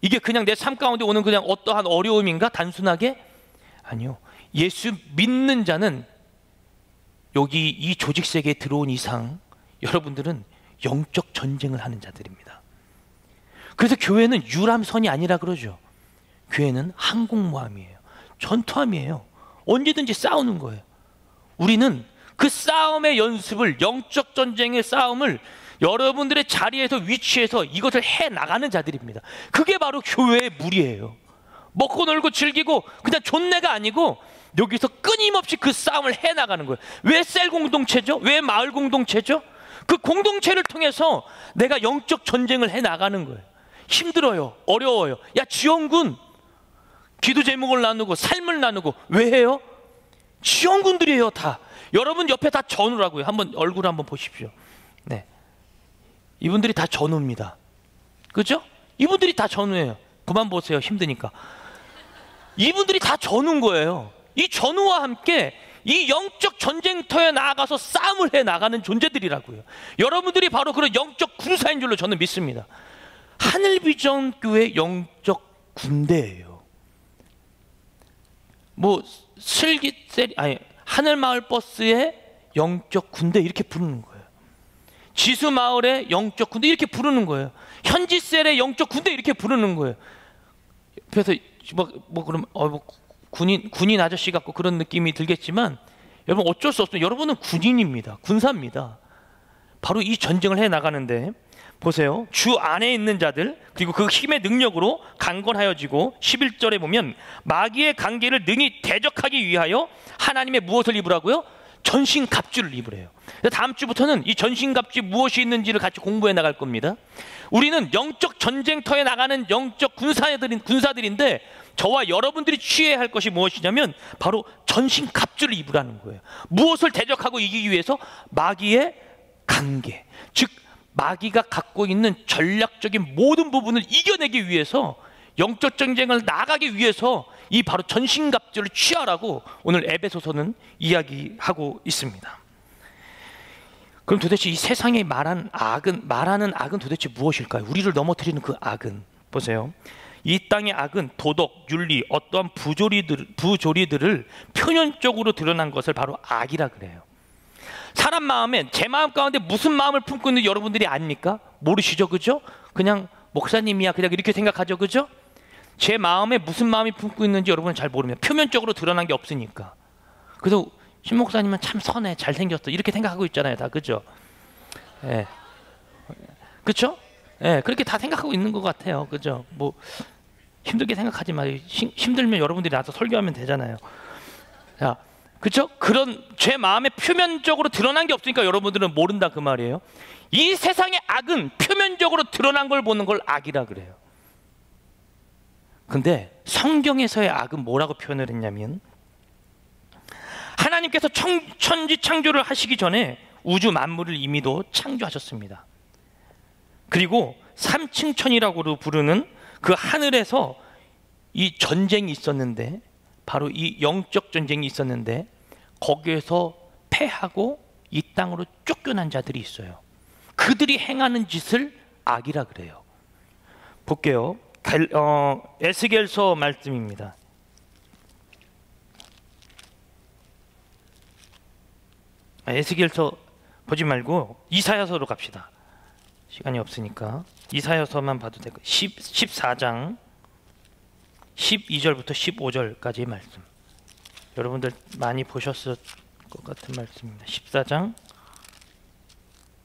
이게 그냥 내 삶 가운데 오는 그냥 어떠한 어려움인가? 단순하게? 아니요. 예수 믿는 자는 여기 이 조직 세계에 들어온 이상 여러분들은 영적 전쟁을 하는 자들입니다. 그래서 교회는 유람선이 아니라 그러죠. 교회는 항공모함이에요. 전투함이에요. 언제든지 싸우는 거예요. 우리는 그 싸움의 연습을, 영적 전쟁의 싸움을 여러분들의 자리에서, 위치에서 이것을 해나가는 자들입니다. 그게 바로 교회의 무리예요. 먹고 놀고 즐기고 그냥 존내가 아니고 여기서 끊임없이 그 싸움을 해나가는 거예요. 왜 셀 공동체죠? 왜 마을 공동체죠? 그 공동체를 통해서 내가 영적 전쟁을 해나가는 거예요. 힘들어요. 어려워요. 야, 지원군 기도 제목을 나누고 삶을 나누고 왜 해요? 지원군들이에요. 다. 여러분 옆에 다 전우라고요. 한번 얼굴 한번 보십시오. 네, 이분들이 다 전우입니다. 그죠? 이분들이 다 전우예요. 그만 보세요. 힘드니까. 이분들이 다 전우인 거예요. 이 전우와 함께 이 영적 전쟁터에 나아가서 싸움을 해 나가는 존재들이라고요. 여러분들이 바로 그런 영적 군사인 줄로 저는 믿습니다. 하늘비전교회 영적 군대예요. 뭐 하늘마을버스의 영적 군대 이렇게 부르는 거예요. 지수마을의 영적 군대 이렇게 부르는 거예요. 현지셀의 영적 군대 이렇게 부르는 거예요. 그래서 그럼 군인 아저씨 같고 그런 느낌이 들겠지만 여러분 어쩔 수 없어요. 여러분은 군인입니다. 군사입니다. 바로 이 전쟁을 해 나가는데 보세요. 주 안에 있는 자들 그리고 그 힘의 능력으로 강건하여지고 11절에 보면 마귀의 관계를 능히 대적하기 위하여 하나님의 무엇을 입으라고요? 전신갑주를 입으래요. 다음 주부터는 이 전신갑주 무엇이 있는지를 같이 공부해 나갈 겁니다. 우리는 영적 전쟁터에 나가는 영적 군사들인데 저와 여러분들이 취해야 할 것이 무엇이냐면 바로 전신갑주를 입으라는 거예요. 무엇을 대적하고 이기기 위해서? 마귀의 관계, 즉 마귀가 갖고 있는 전략적인 모든 부분을 이겨내기 위해서, 영적 전쟁을 나가기 위해서 이 바로 전신갑주를 취하라고 오늘 에베소서는 이야기하고 있습니다. 그럼 도대체 이 세상에 말하는 악은 도대체 무엇일까요? 우리를 넘어뜨리는 그 악은 보세요. 이 땅의 악은 도덕, 윤리, 어떠한 부조리들을 표면적으로 드러난 것을 바로 악이라 그래요. 사람 마음에, 제 마음 가운데 무슨 마음을 품고 있는지 여러분들이 압니까? 모르시죠, 그죠? 그냥 목사님이야 그냥 이렇게 생각하죠, 그죠? 제 마음에 무슨 마음이 품고 있는지 여러분은 잘 모릅니다. 표면적으로 드러난 게 없으니까. 그래서 신 목사님은 참 선해, 잘생겼어 이렇게 생각하고 있잖아요, 다. 그죠? 예, 그렇죠? 예, 그렇게 다 생각하고 있는 것 같아요, 그죠? 뭐 힘들게 생각하지 마요. 힘들면 여러분들이 나서 설교하면 되잖아요. 자, 그렇죠? 그런 제 마음에 표면적으로 드러난 게 없으니까 여러분들은 모른다 그 말이에요. 이 세상의 악은 표면적으로 드러난 걸 보는 걸 악이라 그래요. 근데 성경에서의 악은 뭐라고 표현을 했냐면, 하나님께서 천지 창조를 하시기 전에 우주 만물을 이미도 창조하셨습니다. 그리고 삼층천이라고 부르는 그 하늘에서 이 전쟁이 있었는데, 바로 이 영적 전쟁이 있었는데 거기에서 패하고 이 땅으로 쫓겨난 자들이 있어요. 그들이 행하는 짓을 악이라 그래요. 볼게요. 에스겔서 말씀입니다. 에스겔서 보지 말고 이사야서로 갑시다. 시간이 없으니까 이사야서만 봐도 되고 14장 12절부터 15절까지의 말씀. 여러분들 많이 보셨을 것 같은 말씀입니다. 14장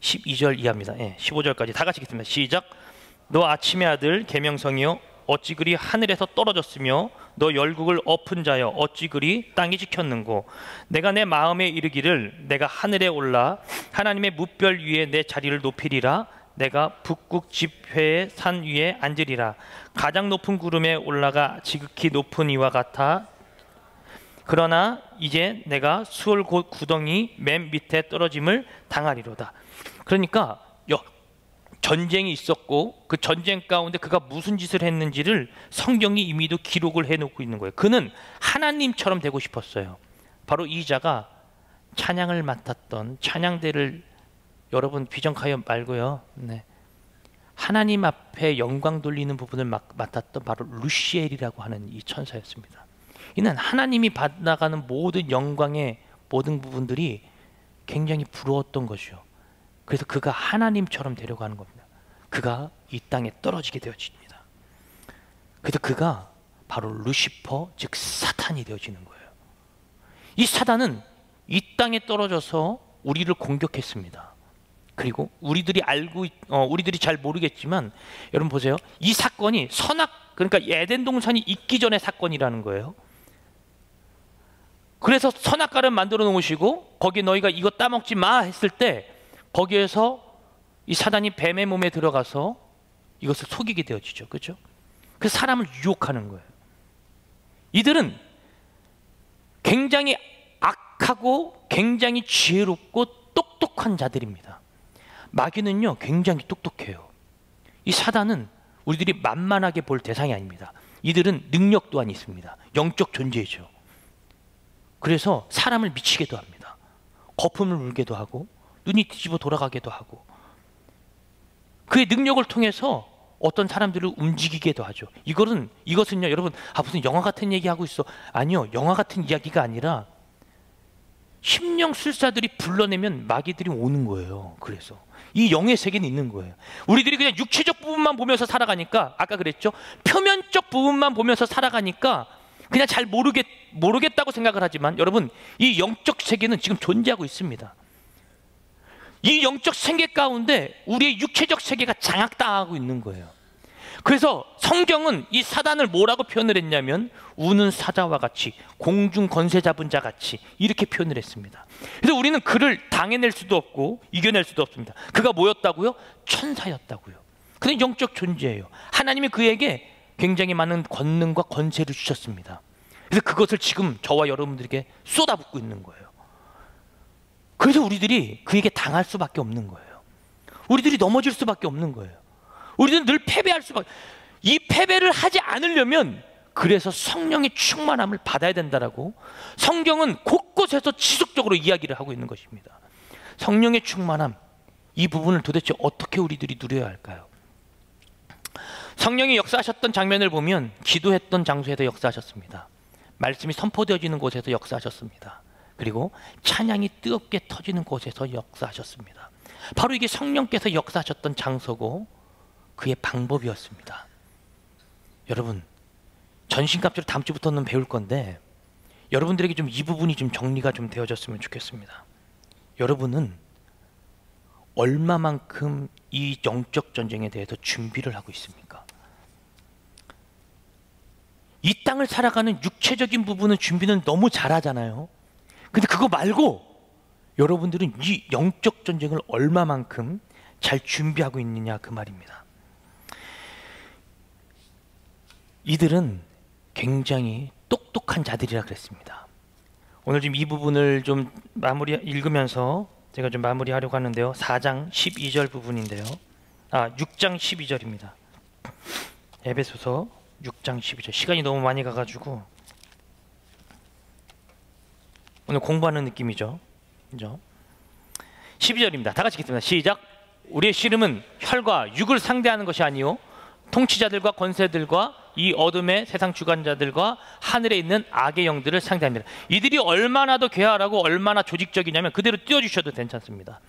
12절 이하입니다. 15절까지 다 같이 읽겠습니다. 시작. 너 아침의 아들 계명성이여 어찌 그리 하늘에서 떨어졌으며 너 열국을 엎은 자여 어찌 그리 땅이 지켰는고. 내가 내 마음에 이르기를 내가 하늘에 올라 하나님의 뭇별 위에 내 자리를 높이리라. 내가 북극 지폐의 산 위에 앉으리라. 가장 높은 구름에 올라가 지극히 높은 이와 같아. 그러나 이제 내가 수월 곧 구덩이 맨 밑에 떨어짐을 당하리로다. 그러니까 전쟁이 있었고 그 전쟁 가운데 그가 무슨 짓을 했는지를 성경이 이미도 기록을 해놓고 있는 거예요. 그는 하나님처럼 되고 싶었어요. 바로 이 자가 찬양을 맡았던, 찬양대를 여러분 비전카이어 말고요, 하나님 앞에 영광 돌리는 부분을 맡았던 바로 루시엘이라고 하는 이 천사였습니다. 이는 하나님이 받아가는 모든 영광의 모든 부분들이 굉장히 부러웠던 것이요. 그래서 그가 하나님처럼 되려고 하는 겁니다. 그가 이 땅에 떨어지게 되어집니다. 그래서 그가 바로 루시퍼, 즉 사탄이 되어지는 거예요. 이 사단은 이 땅에 떨어져서 우리를 공격했습니다. 그리고 우리들이 우리들이 잘 모르겠지만 여러분 보세요. 이 사건이 그러니까 에덴 동산이 있기 전의 사건이라는 거예요. 그래서 선악과를 만들어 놓으시고 거기 너희가 이거 따먹지 마 했을 때 거기에서 이 사단이 뱀의 몸에 들어가서 이것을 속이게 되어지죠. 그렇죠? 그래서 사람을 유혹하는 거예요. 이들은 굉장히 악하고 굉장히 지혜롭고 똑똑한 자들입니다. 마귀는요 굉장히 똑똑해요. 이 사단은 우리들이 만만하게 볼 대상이 아닙니다. 이들은 능력 또한 있습니다. 영적 존재죠. 그래서 사람을 미치게도 합니다. 거품을 물게도 하고 눈이 뒤집어 돌아가게도 하고 그의 능력을 통해서 어떤 사람들을 움직이게도 하죠. 이것은요 여러분 무슨 영화 같은 얘기하고 있어. 아니요, 영화 같은 이야기가 아니라 심령술사들이 불러내면 마귀들이 오는 거예요. 그래서 이 영의 세계는 있는 거예요. 우리들이 그냥 육체적 부분만 보면서 살아가니까, 아까 그랬죠, 표면적 부분만 보면서 살아가니까 그냥 잘 모르겠다고 생각을 하지만 여러분 이 영적 세계는 지금 존재하고 있습니다. 이 영적 세계 가운데 우리의 육체적 세계가 장악당하고 있는 거예요. 그래서 성경은 이 사단을 뭐라고 표현을 했냐면 우는 사자와 같이, 공중 권세 잡은 자 같이, 이렇게 표현을 했습니다. 그래서 우리는 그를 당해낼 수도 없고 이겨낼 수도 없습니다. 그가 뭐였다고요? 천사였다고요. 그는 영적 존재예요. 하나님이 그에게 굉장히 많은 권능과 권세를 주셨습니다. 그래서 그것을 지금 저와 여러분들에게 쏟아붓고 있는 거예요. 그래서 우리들이 그에게 당할 수밖에 없는 거예요. 우리들이 넘어질 수밖에 없는 거예요. 우리들은 늘 패배할 수밖에. 이 패배를 하지 않으려면 그래서 성령의 충만함을 받아야 된다라고 성경은 곳곳에서 지속적으로 이야기를 하고 있는 것입니다. 성령의 충만함, 이 부분을 도대체 어떻게 우리들이 누려야 할까요? 성령이 역사하셨던 장면을 보면 기도했던 장소에서 역사하셨습니다. 말씀이 선포되어지는 곳에서 역사하셨습니다. 그리고 찬양이 뜨겁게 터지는 곳에서 역사하셨습니다. 바로 이게 성령께서 역사하셨던 장소고 그의 방법이었습니다. 여러분, 전신갑주를 다음 주부터는 배울 건데 여러분들에게 좀 이 부분이 좀 정리가 좀 되어졌으면 좋겠습니다. 여러분은 얼마만큼 이 영적 전쟁에 대해서 준비를 하고 있습니까? 이 땅을 살아가는 육체적인 부분은 준비는 너무 잘하잖아요. 근데 그거 말고 여러분들은 이 영적 전쟁을 얼마만큼 잘 준비하고 있느냐, 그 말입니다. 이들은 굉장히 똑똑한 자들이라 그랬습니다. 오늘 좀 이 부분을 좀 읽으면서 제가 좀 마무리하려고 하는데요. 4장 12절 부분인데요. 6장 12절입니다. 에베소서 6장 12절. 시간이 너무 많이 가가지고 오늘 공부하는 느낌이죠. 그죠? 12절입니다. 다 같이 읽겠습니다. 시작. 우리의 씨름은 혈과 육을 상대하는 것이 아니요 통치자들과 권세들과 이 어둠의 세상 주관자들과 하늘에 있는 악의 영들을 상대합니다. 이들이 얼마나 더 괴활하고 얼마나 조직적이냐면 그대로 띄워주셔도 괜찮습니다.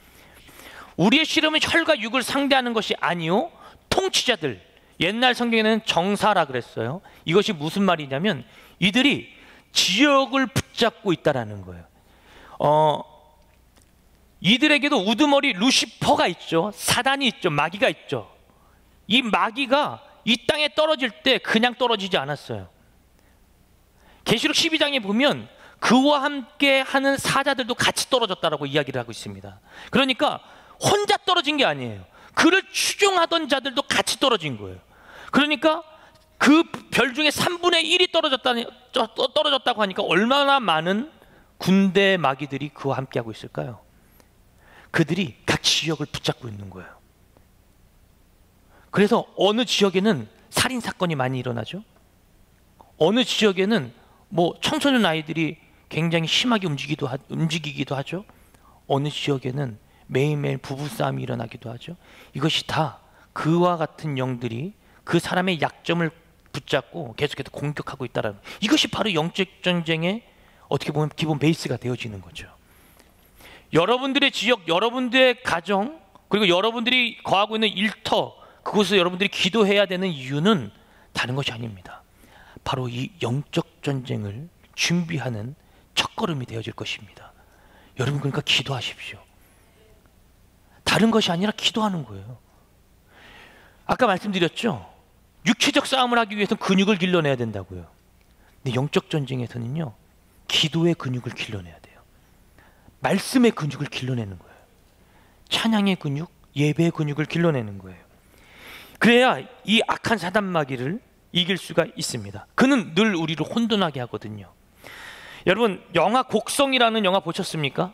우리의 씨름은 혈과 육을 상대하는 것이 아니요 통치자들, 옛날 성경에는 정사라 그랬어요. 이것이 무슨 말이냐면 이들이 지역을 붙잡고 있다라는 거예요. 이들에게도 우두머리 루시퍼가 있죠. 사단이 있죠. 마귀가 있죠. 이 마귀가 이 땅에 떨어질 때 그냥 떨어지지 않았어요. 계시록 12장에 보면 그와 함께 하는 사자들도 같이 떨어졌다라고 이야기를 하고 있습니다. 그러니까 혼자 떨어진 게 아니에요. 그를 추종하던 자들도 같이 떨어진 거예요. 그러니까 그 별 중에 3분의 1이 떨어졌다고 하니까 얼마나 많은 군대 마귀들이 그와 함께하고 있을까요? 그들이 각 지역을 붙잡고 있는 거예요. 그래서 어느 지역에는 살인 사건이 많이 일어나죠. 어느 지역에는 뭐 청소년 아이들이 굉장히 심하게 움직이기도 하죠. 어느 지역에는 매일매일 부부싸움이 일어나기도 하죠. 이것이 다 그와 같은 영들이 그 사람의 약점을 붙잡고 계속해서 공격하고 있다는, 이것이 바로 영적 전쟁의 어떻게 보면 기본 베이스가 되어지는 거죠. 여러분들의 지역, 여러분들의 가정, 그리고 여러분들이 거하고 있는 일터, 그곳에서 여러분들이 기도해야 되는 이유는 다른 것이 아닙니다. 바로 이 영적 전쟁을 준비하는 첫걸음이 되어질 것입니다. 여러분, 그러니까 기도하십시오. 다른 것이 아니라 기도하는 거예요. 아까 말씀드렸죠? 육체적 싸움을 하기 위해서는 근육을 길러내야 된다고요. 근데 영적 전쟁에서는요, 기도의 근육을 길러내야 돼요. 말씀의 근육을 길러내는 거예요. 찬양의 근육, 예배의 근육을 길러내는 거예요. 그래야 이 악한 사단 마귀를 이길 수가 있습니다. 그는 늘 우리를 혼돈하게 하거든요. 여러분, 영화 곡성이라는 영화 보셨습니까?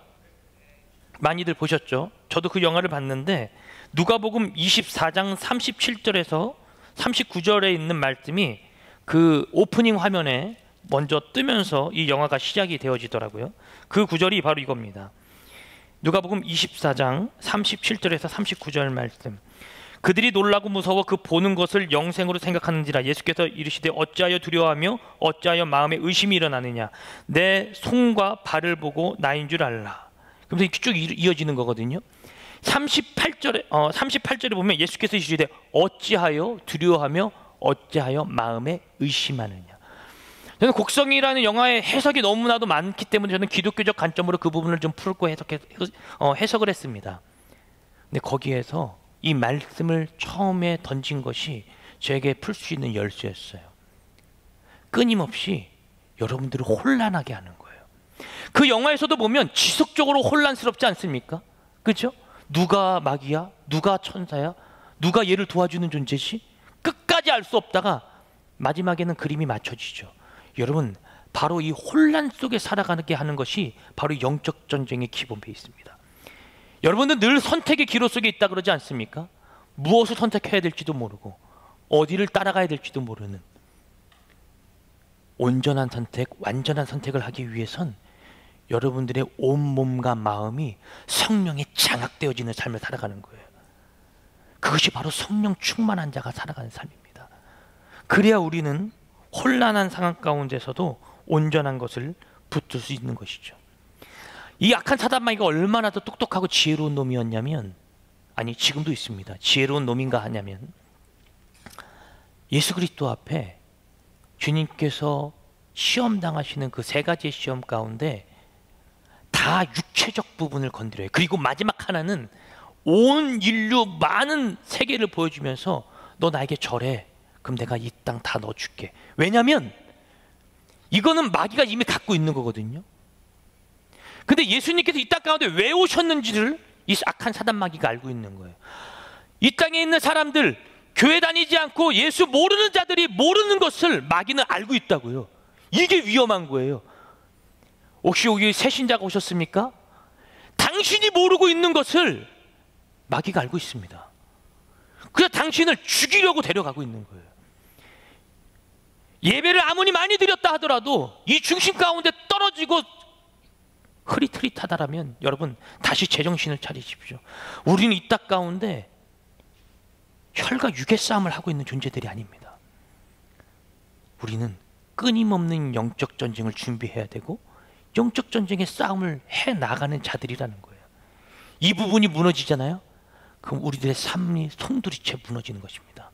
많이들 보셨죠? 저도 그 영화를 봤는데 누가복음 24장 37절에서 39절에 있는 말씀이 그 오프닝 화면에 먼저 뜨면서 이 영화가 시작이 되어지더라고요. 그 구절이 바로 이겁니다. 누가복음 24장 37절에서 39절 말씀. 그들이 놀라고 무서워 그 보는 것을 영생으로 생각하는지라. 예수께서 이르시되 어찌하여 두려워하며 어찌하여 마음에 의심이 일어나느냐. 내 손과 발을 보고 나인 줄 알라. 그러면서 이렇게 쭉 이어지는 거거든요. 38절에 보면 예수께서 이르시되 어찌하여 두려워하며 어찌하여 마음에 의심하느냐. 저는 곡성이라는 영화의 해석이 너무나도 많기 때문에 저는 기독교적 관점으로 그 부분을 좀 풀고 해석을 했습니다. 근데 거기에서 이 말씀을 처음에 던진 것이 저에게 풀 수 있는 열쇠였어요. 끊임없이 여러분들을 혼란하게 하는 거예요. 그 영화에서도 보면 지속적으로 혼란스럽지 않습니까? 그렇죠? 누가 마귀야? 누가 천사야? 누가 얘를 도와주는 존재지? 끝까지 알 수 없다가 마지막에는 그림이 맞춰지죠. 여러분, 바로 이 혼란 속에 살아가게 하는 것이 바로 영적 전쟁의 기본 베이스입니다. 여러분들 늘 선택의 기로 속에 있다 그러지 않습니까? 무엇을 선택해야 될지도 모르고 어디를 따라가야 될지도 모르는, 온전한 선택, 완전한 선택을 하기 위해선 여러분들의 온몸과 마음이 성령에 장악되어지는 삶을 살아가는 거예요. 그것이 바로 성령 충만한 자가 살아가는 삶입니다. 그래야 우리는 혼란한 상황 가운데서도 온전한 것을 붙들 수 있는 것이죠. 이 악한 사단마귀가 얼마나 더 똑똑하고 지혜로운 놈이었냐면, 아니 지금도 있습니다. 지혜로운 놈인가 하냐면, 예수 그리스도 앞에 주님께서 시험당하시는 그 세 가지의 시험 가운데 다 육체적 부분을 건드려요. 그리고 마지막 하나는 온 인류 많은 세계를 보여주면서 너 나에게 절해. 그럼 내가 이 땅 다 넣어줄게. 왜냐하면 이거는 마귀가 이미 갖고 있는 거거든요. 근데 예수님께서 이 땅 가운데 왜 오셨는지를 이 악한 사단 마귀가 알고 있는 거예요. 이 땅에 있는 사람들, 교회 다니지 않고 예수 모르는 자들이 모르는 것을 마귀는 알고 있다고요. 이게 위험한 거예요. 혹시 여기 새 신자가 오셨습니까? 당신이 모르고 있는 것을 마귀가 알고 있습니다. 그래서 당신을 죽이려고 데려가고 있는 거예요. 예배를 아무리 많이 드렸다 하더라도 이 중심 가운데 떨어지고 흐릿흐릿하다라면 여러분 다시 제정신을 차리십시오. 우리는 이 땅 가운데 혈과 육의 싸움을 하고 있는 존재들이 아닙니다. 우리는 끊임없는 영적 전쟁을 준비해야 되고 영적 전쟁의 싸움을 해나가는 자들이라는 거예요. 이 부분이 무너지잖아요. 그럼 우리들의 삶이 송두리째 무너지는 것입니다.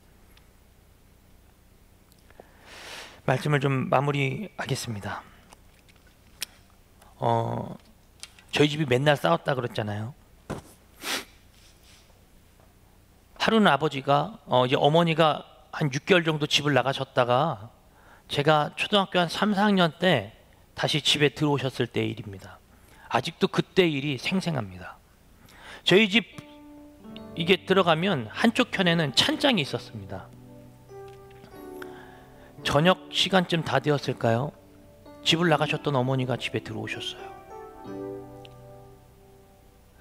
말씀을 좀 마무리하겠습니다. 저희 집이 맨날 싸웠다 그랬잖아요. 하루는 아버지가 이제 어머니가 한 6개월 정도 집을 나가셨다가 제가 초등학교 한 3, 4학년 때 다시 집에 들어오셨을 때의 일입니다. 아직도 그때 일이 생생합니다. 저희 집 이게 들어가면 한쪽 편에는 찬장이 있었습니다. 저녁 시간쯤 다 되었을까요? 집을 나가셨던 어머니가 집에 들어오셨어요.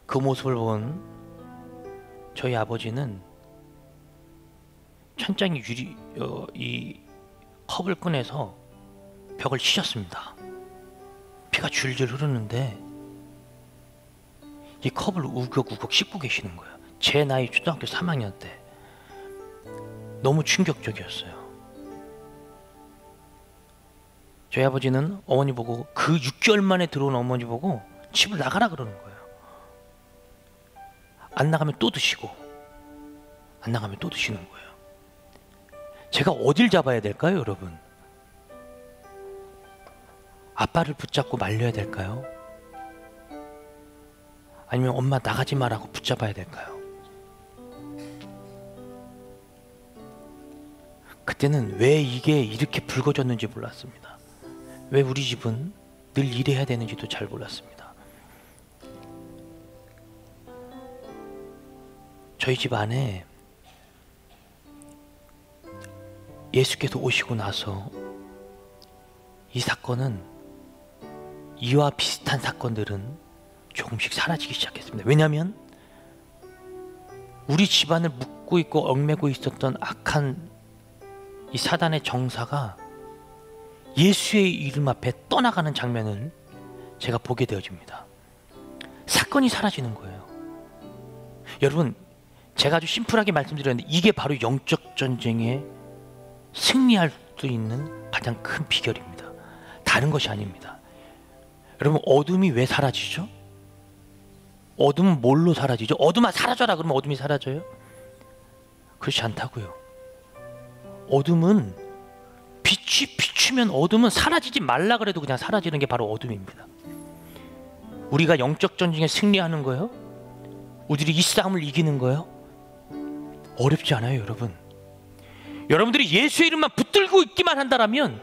그 모습을 본 저희 아버지는 천장이 이 컵을 꺼내서 벽을 치셨습니다. 피가 줄줄 흐르는데 이 컵을 우걱우걱 씹고 계시는 거예요. 제 나이 초등학교 3학년 때. 너무 충격적이었어요. 저희 아버지는 어머니 보고, 그 6개월 만에 들어온 어머니 보고 집을 나가라 그러는 거예요. 안 나가면 또 드시고, 안 나가면 또 드시는 거예요. 제가 어딜 잡아야 될까요, 여러분? 아빠를 붙잡고 말려야 될까요? 아니면 엄마 나가지 마라고 붙잡아야 될까요? 그때는 왜 이게 이렇게 붉어졌는지 몰랐습니다. 왜 우리 집은 늘 이래야 되는지도 잘 몰랐습니다. 저희 집 안에 예수께서 오시고 나서 이 사건은, 이와 비슷한 사건들은 조금씩 사라지기 시작했습니다. 왜냐하면 우리 집안을 묶고 있고 얽매고 있었던 악한 이 사단의 정사가 예수의 이름 앞에 떠나가는 장면을 제가 보게 되어집니다. 사건이 사라지는 거예요. 여러분, 제가 아주 심플하게 말씀드렸는데 이게 바로 영적 전쟁에 승리할 수 있는 가장 큰 비결입니다. 다른 것이 아닙니다. 여러분, 어둠이 왜 사라지죠? 어둠은 뭘로 사라지죠? 어둠아 사라져라 그러면 어둠이 사라져요? 그렇지 않다고요. 어둠은 빛이 비추면 어둠은 사라지지 말라 그래도 그냥 사라지는 게 바로 어둠입니다. 우리가 영적 전쟁에 승리하는 거예요? 우리들이 이 싸움을 이기는 거예요? 어렵지 않아요, 여러분. 여러분들이 예수의 이름만 붙들고 있기만 한다면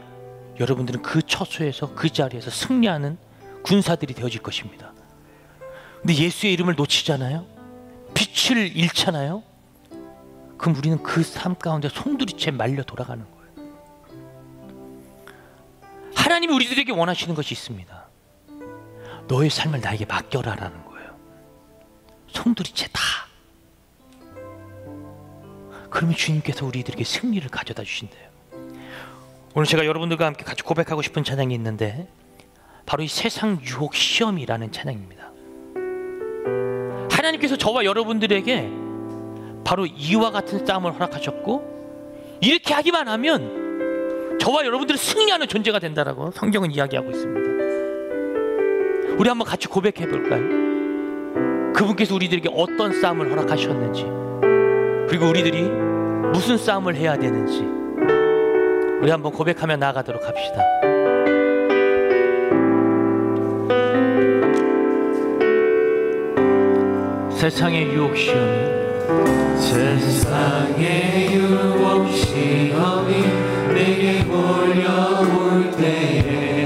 여러분들은 그 처소에서, 그 자리에서 승리하는 군사들이 되어질 것입니다. 근데 예수의 이름을 놓치잖아요? 빛을 잃잖아요? 그럼 우리는 그 삶 가운데 송두리째 말려 돌아가는 거예요. 하나님이 우리들에게 원하시는 것이 있습니다. 너의 삶을 나에게 맡겨라라는 거예요. 송두리째 다. 그러면 주님께서 우리들에게 승리를 가져다 주신대요. 오늘 제가 여러분들과 함께 같이 고백하고 싶은 찬양이 있는데 바로 이 세상 유혹 시험이라는 찬양입니다. 하나님께서 저와 여러분들에게 바로 이와 같은 싸움을 허락하셨고 이렇게 하기만 하면 저와 여러분들은 승리하는 존재가 된다라고 성경은 이야기하고 있습니다. 우리 한번 같이 고백해 볼까요? 그분께서 우리들에게 어떤 싸움을 허락하셨는지, 그리고 우리들이 무슨 싸움을 해야 되는지 우리 한번 고백하며 나아가도록 합시다. 세상의 유혹 시험이, 세상의 유혹 시험이 내게 몰려올 때에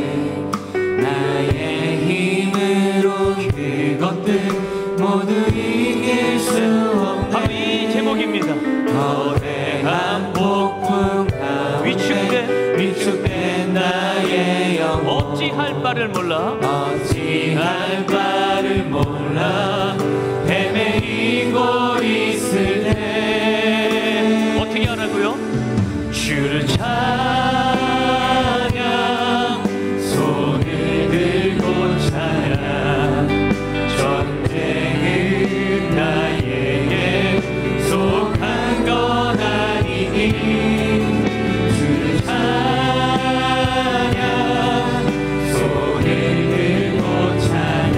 나의 힘으로 그것들 모두 이길 수 없네. 바로 이 제목입니다. 거대한 폭풍 가운데 위축된 나의 영혼, 어찌할 바를 몰라, 어찌할 바를 몰라 헤매이고 있을 때 어떻게 하라고요? 주를 찬양, 손을 들고 찬양, 전쟁은 나에게 속한 건 아니니 주를 찬양, 손을 들고 찬양,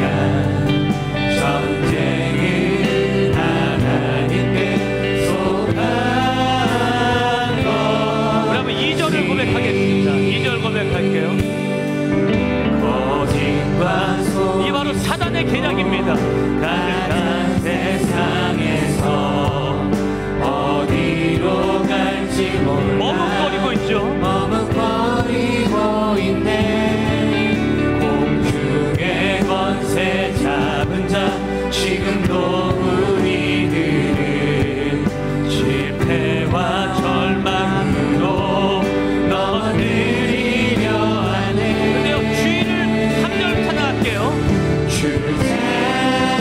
전쟁은 하나님께 속한 것. 우리 한번 2절을 고백하겠습니다. 2절 고백할게요. 거짓과 속 이게 바로 사단의 계략입니다. 가득한 세상에서 어디로 갈지 몰라 머뭇거리고 있죠. 머뭇거리고 있네. 공중의 권세 잡은 자 지금도 우리들은 실패와 절망으로 넘어뜨리려 하네. 근데요, 주의를 3절 찬양할게요. 주를 찬양,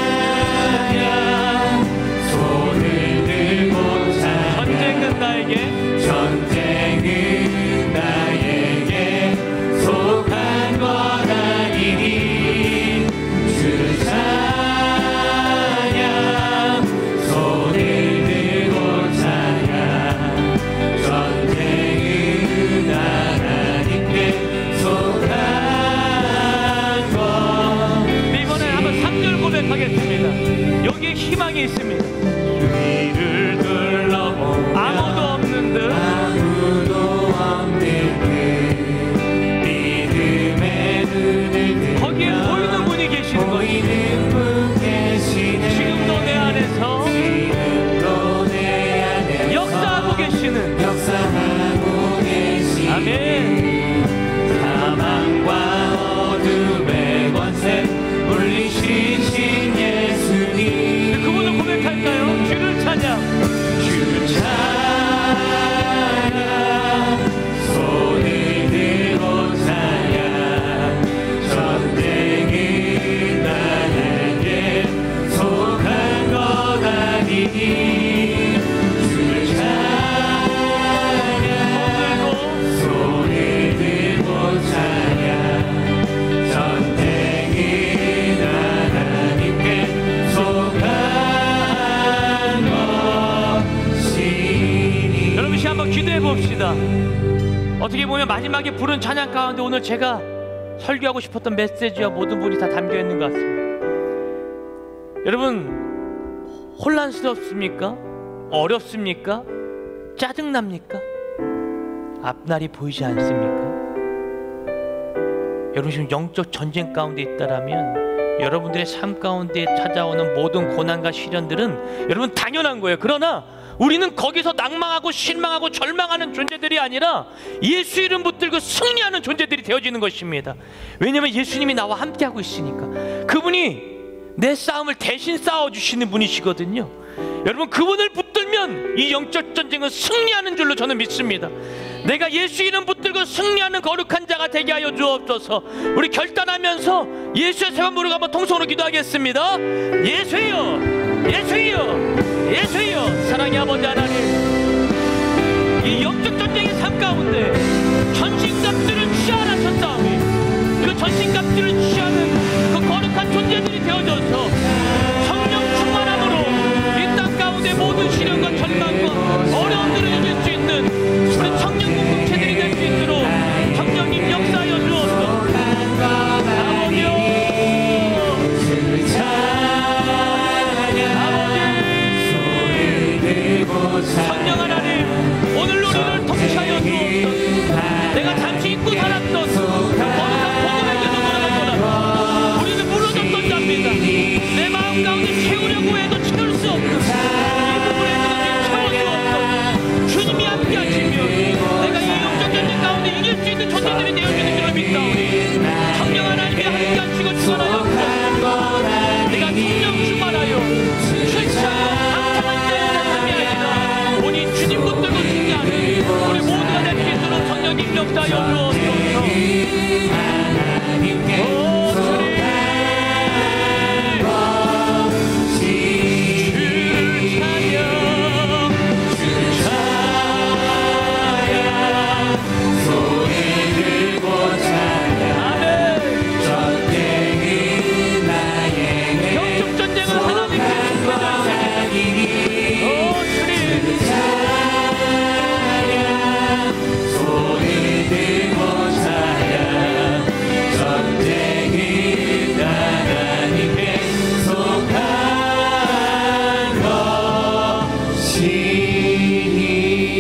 어떻게 보면 마지막에 부른 찬양 가운데 오늘 제가 설교하고 싶었던 메시지와 모든 분이 다 담겨 있는 것 같습니다. 여러분, 혼란스럽습니까? 어렵습니까? 짜증납니까? 앞날이 보이지 않습니까? 여러분 지금 영적 전쟁 가운데 있다라면 여러분들의 삶 가운데 찾아오는 모든 고난과 시련들은 여러분 당연한 거예요. 그러나 우리는 거기서 낭망하고 실망하고 절망하는 존재들이 아니라 예수 이름 붙들고 승리하는 존재들이 되어지는 것입니다. 왜냐하면 예수님이 나와 함께하고 있으니까. 그분이 내 싸움을 대신 싸워주시는 분이시거든요. 여러분 그분을 붙들면 이 영적 전쟁은 승리하는 줄로 저는 믿습니다. 내가 예수 이름 붙들고 승리하는 거룩한 자가 되게 하여 주옵소서. 우리 결단하면서 예수의 세번 부르고 한번 통성으로 기도하겠습니다. 예수여, 예수여, 예수여. 사랑의 아버지 하나님, 이 영적 전쟁의 삶 가운데 전신갑주를 취하셨사오니 그 전신갑주를 취하는 그 거룩한 존재들이 되어져서 성령 충만함으로 이 땅 가운데 모든 시련과 절망과 어려움들을 이길 수 있는 우리 청년 공동체들이 될 수 있도록 성령님 역사하여 주옵소서. 아버지요, 성령 하나님, 오늘 우리를 통치하여 주옵소서. 내가 잠시 잊고 살았던 거룩한 복음에게도 돌아갔구나. 우리는 무너졌던 자입니다. 내 마음 가운데 채우려고 해도 채울 수 없는 이 부분에 그것을 채워주옵소서. 주님이 함께 하시며 내가 이 영적 전쟁 가운데 이길 수 있는 존재들이 되어주는 줄을 믿사오니 성령 하나님이 함께 하시고 충만하여 주옵소서. 내가 성령 충만하여 한참한 때의 삶이 아니라 오니 주님 붙들고 승리하는 우리 모두가 될 수 있도록 성령님 역사하여 주옵소서.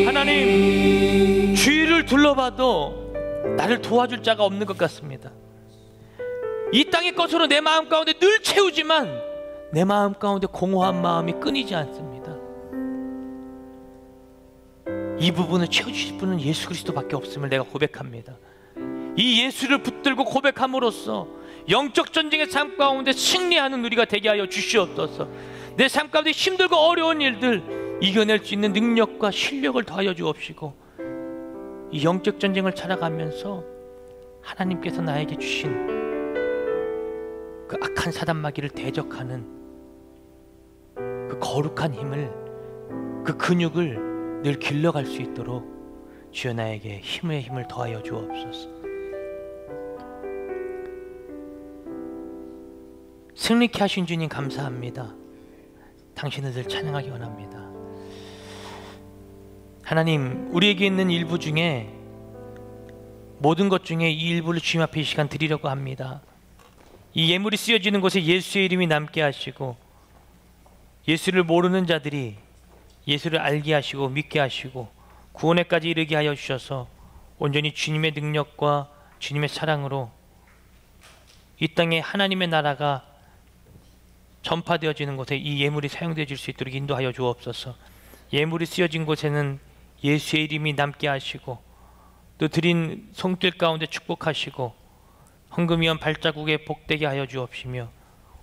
하나님, 주위를 둘러봐도 나를 도와줄 자가 없는 것 같습니다. 이 땅의 것으로 내 마음 가운데 늘 채우지만 내 마음 가운데 공허한 마음이 끊이지 않습니다. 이 부분을 채워주실 분은 예수 그리스도밖에 없음을 내가 고백합니다. 이 예수를 붙들고 고백함으로써 영적 전쟁의 삶 가운데 승리하는 우리가 되게 하여 주시옵소서. 내 삶 가운데 힘들고 어려운 일들 이겨낼 수 있는 능력과 실력을 더하여 주옵시고 이 영적 전쟁을 살아가면서 하나님께서 나에게 주신 그 악한 사단마귀를 대적하는 그 거룩한 힘을, 그 근육을 늘 길러갈 수 있도록 주여 나에게 힘의 힘을 더하여 주옵소서. 승리케 하신 주님 감사합니다. 당신을 늘 찬양하기 원합니다. 하나님, 우리에게 있는 일부 중에 모든 것 중에 이 일부를 주님 앞에 이 시간 드리려고 합니다. 이 예물이 쓰여지는 곳에 예수의 이름이 남게 하시고 예수를 모르는 자들이 예수를 알게 하시고 믿게 하시고 구원에까지 이르게 하여 주셔서 온전히 주님의 능력과 주님의 사랑으로 이 땅에 하나님의 나라가 전파되어지는 곳에 이 예물이 사용되어질 수 있도록 인도하여 주옵소서. 예물이 쓰여진 곳에는 예수의 이름이 남게 하시고 또 드린 손길 가운데 축복하시고 헌금이한 발자국에 복되게 하여 주옵시며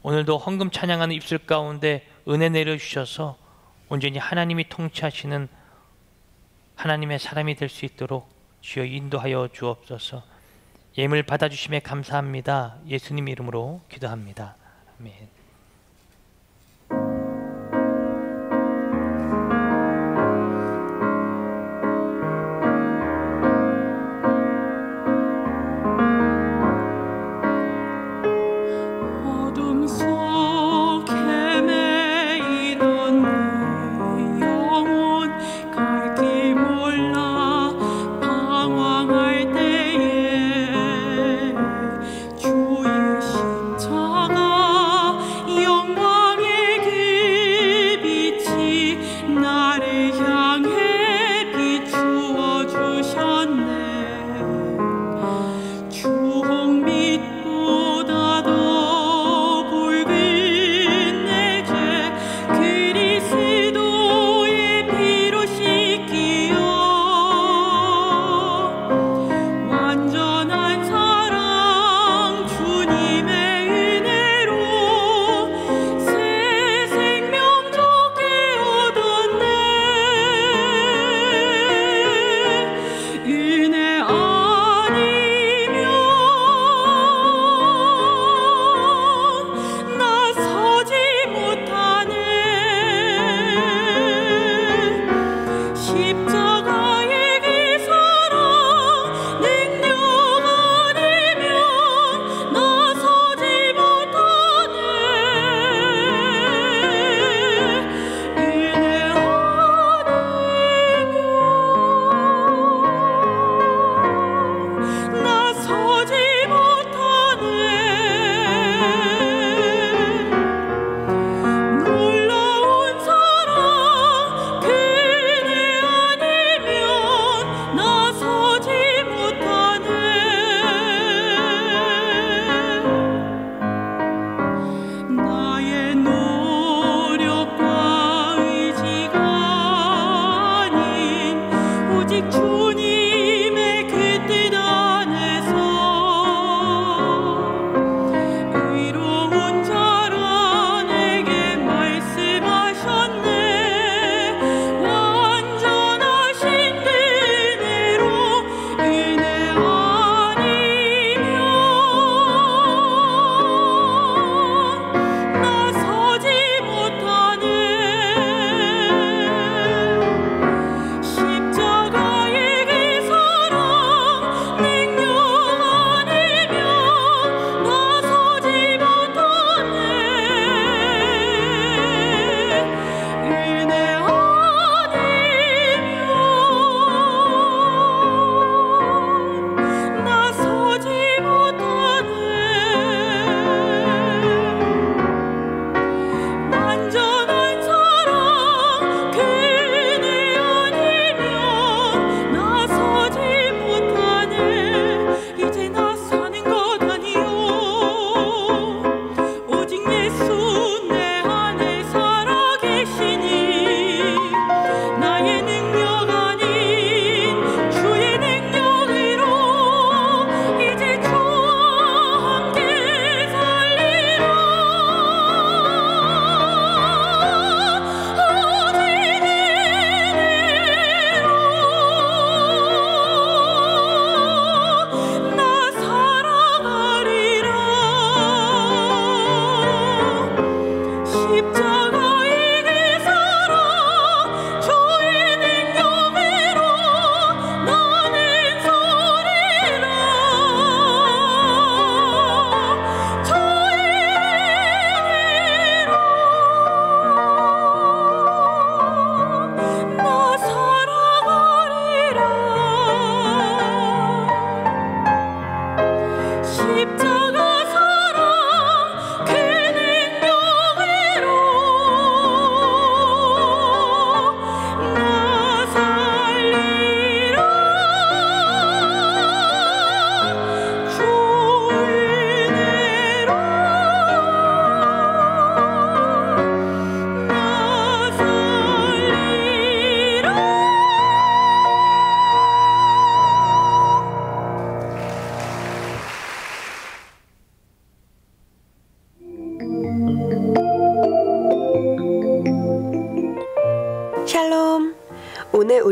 오늘도 헌금 찬양하는 입술 가운데 은혜 내려주셔서 온전히 하나님이 통치하시는 하나님의 사람이 될 수 있도록 주여 인도하여 주옵소서. 예물 받아주심에 감사합니다. 예수님 이름으로 기도합니다. 아멘. 방황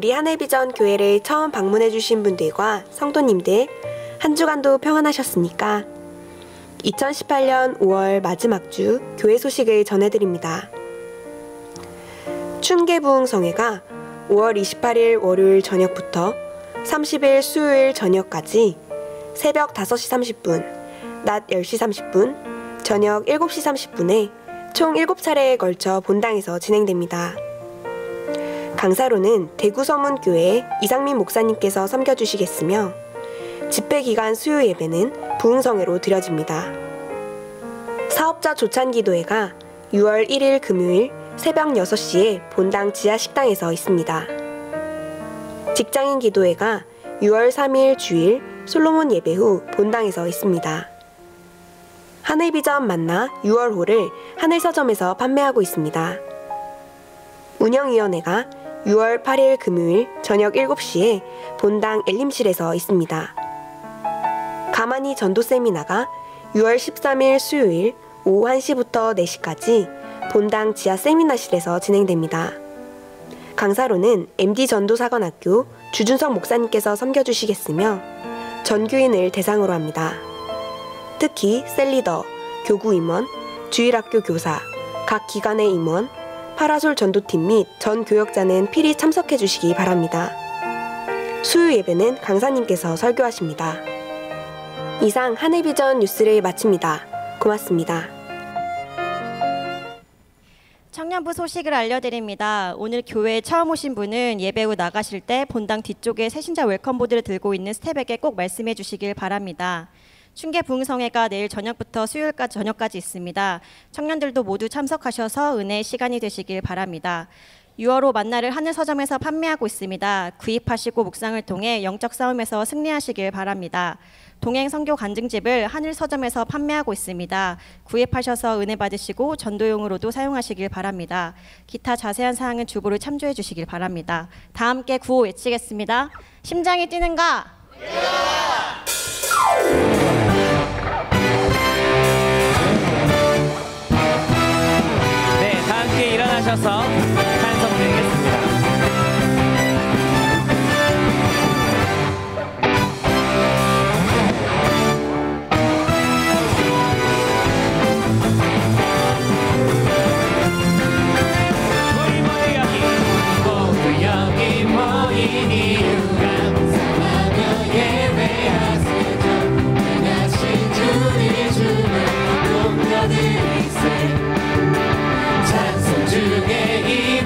우리 하늘비전 교회를 처음 방문해주신 분들과 성도님들, 한 주간도 평안하셨습니까? 2018년 5월 마지막 주 교회 소식을 전해드립니다. 춘계부흥성회가 5월 28일 월요일 저녁부터 30일 수요일 저녁까지 새벽 5시 30분, 낮 10시 30분, 저녁 7시 30분에 총 7차례에 걸쳐 본당에서 진행됩니다. 강사로는 대구서문교회 이상민 목사님께서 섬겨주시겠으며 집회기간 수요 예배는 부흥성회로 드려집니다. 사업자 조찬기도회가 6월 1일 금요일 새벽 6시에 본당 지하식당에서 있습니다. 직장인 기도회가 6월 3일 주일 솔로몬 예배 후 본당에서 있습니다. 하늘비전 만나 6월호를 하늘서점에서 판매하고 있습니다. 운영위원회가 6월 8일 금요일 저녁 7시에 본당 엘림실에서 있습니다. 가만히 전도 세미나가 6월 13일 수요일 오후 1시부터 4시까지 본당 지하 세미나실에서 진행됩니다. 강사로는 MD 전도사관학교 주준석 목사님께서 섬겨주시겠으며 전교인을 대상으로 합니다. 특히 셀리더, 교구 임원, 주일학교 교사, 각 기관의 임원, 파라솔 전도팀 및 전 교역자는 필히 참석해 주시기 바랍니다. 수요 예배는 강사님께서 설교하십니다. 이상 하늘비전 뉴스를 마칩니다. 고맙습니다. 청년부 소식을 알려드립니다. 오늘 교회에 처음 오신 분은 예배 후 나가실 때 본당 뒤쪽에 새신자 웰컴보드를 들고 있는 스텝에게 꼭 말씀해 주시길 바랍니다. 춘계부흥성회가 내일 저녁부터 수요일까지 저녁까지 있습니다. 청년들도 모두 참석하셔서 은혜의 시간이 되시길 바랍니다. 6월호 만나를 하늘서점에서 판매하고 있습니다. 구입하시고 묵상을 통해 영적 싸움에서 승리하시길 바랍니다. 동행 선교 간증집을 하늘서점에서 판매하고 있습니다. 구입하셔서 은혜 받으시고 전도용으로도 사용하시길 바랍니다. 기타 자세한 사항은 주보를 참조해 주시길 바랍니다. 다 함께 구호 외치겠습니다. 심장이 뛰는가? 네, 다 함께 일어나셔서 찬송 드리겠습니다. 모두 여기 모인 이유 감사하며 예배하세 전능하신 주의 주를 높여드리세 찬송 중에 이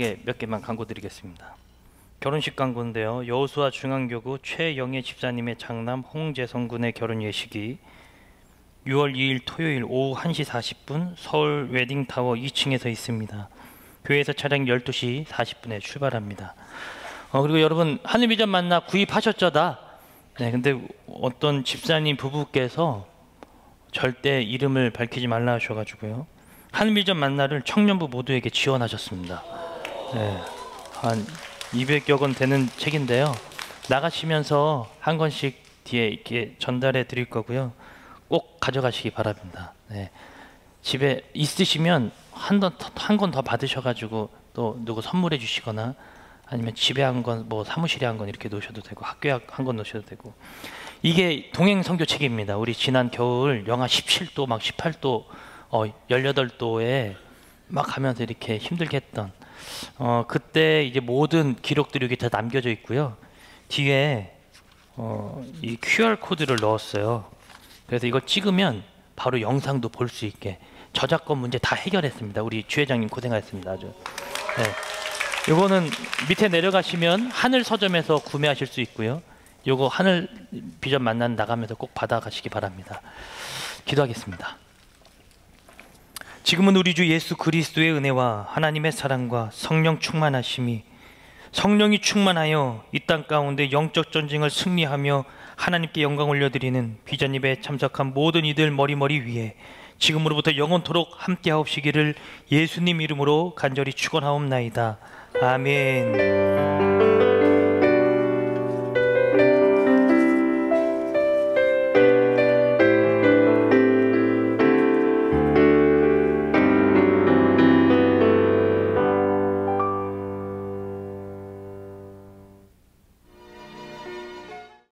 간단하게 몇 개만 광고 드리겠습니다. 결혼식 광고인데요. 여호수아 중앙교구 최영애 집사님의 장남 홍재성 군의 결혼 예식이 6월 2일 토요일 오후 1시 40분 서울 웨딩타워 2층에서 있습니다. 교회에서 차량 12시 40분에 출발합니다. 그리고 여러분 하늘비전 만나 구입하셨죠 다? 네, 근데 어떤 집사님 부부께서 절대 이름을 밝히지 말라 하셔가지고요. 하늘비전 만나를 청년부 모두에게 지원하셨습니다. 네, 한 200여 권 되는 책인데요. 나가시면서 한 권씩 뒤에 이렇게 전달해 드릴 거고요. 꼭 가져가시기 바랍니다. 네. 집에 있으시면 한 권 더 받으셔가지고 또 누구 선물해 주시거나 아니면 집에 한 권, 뭐 사무실에 한 권 이렇게 놓으셔도 되고 학교에 한 권 놓으셔도 되고. 이게 동행 선교책입니다. 우리 지난 겨울 영하 17도 막 18도 18도에 막 가면서 이렇게 힘들게 했던 그때 이제 모든 기록들이 여기 다 남겨져 있고요. 뒤에 이 QR 코드를 넣었어요. 그래서 이걸 찍으면 바로 영상도 볼 수 있게 저작권 문제 다 해결했습니다. 우리 주회장님 고생하셨습니다. 아주. 네. 요거는 밑에 내려가시면 하늘 서점에서 구매하실 수 있고요. 요거 하늘 비전 만난 나가면서 꼭 받아가시기 바랍니다. 기도하겠습니다. 지금은 우리 주 예수 그리스도의 은혜와 하나님의 사랑과 성령 충만하심이 성령이 충만하여 이 땅 가운데 영적 전쟁을 승리하며 하나님께 영광 올려드리는 비전 예배에 참석한 모든 이들 머리머리 위에 지금으로부터 영원토록 함께하옵시기를 예수님 이름으로 간절히 축원하옵나이다. 아멘.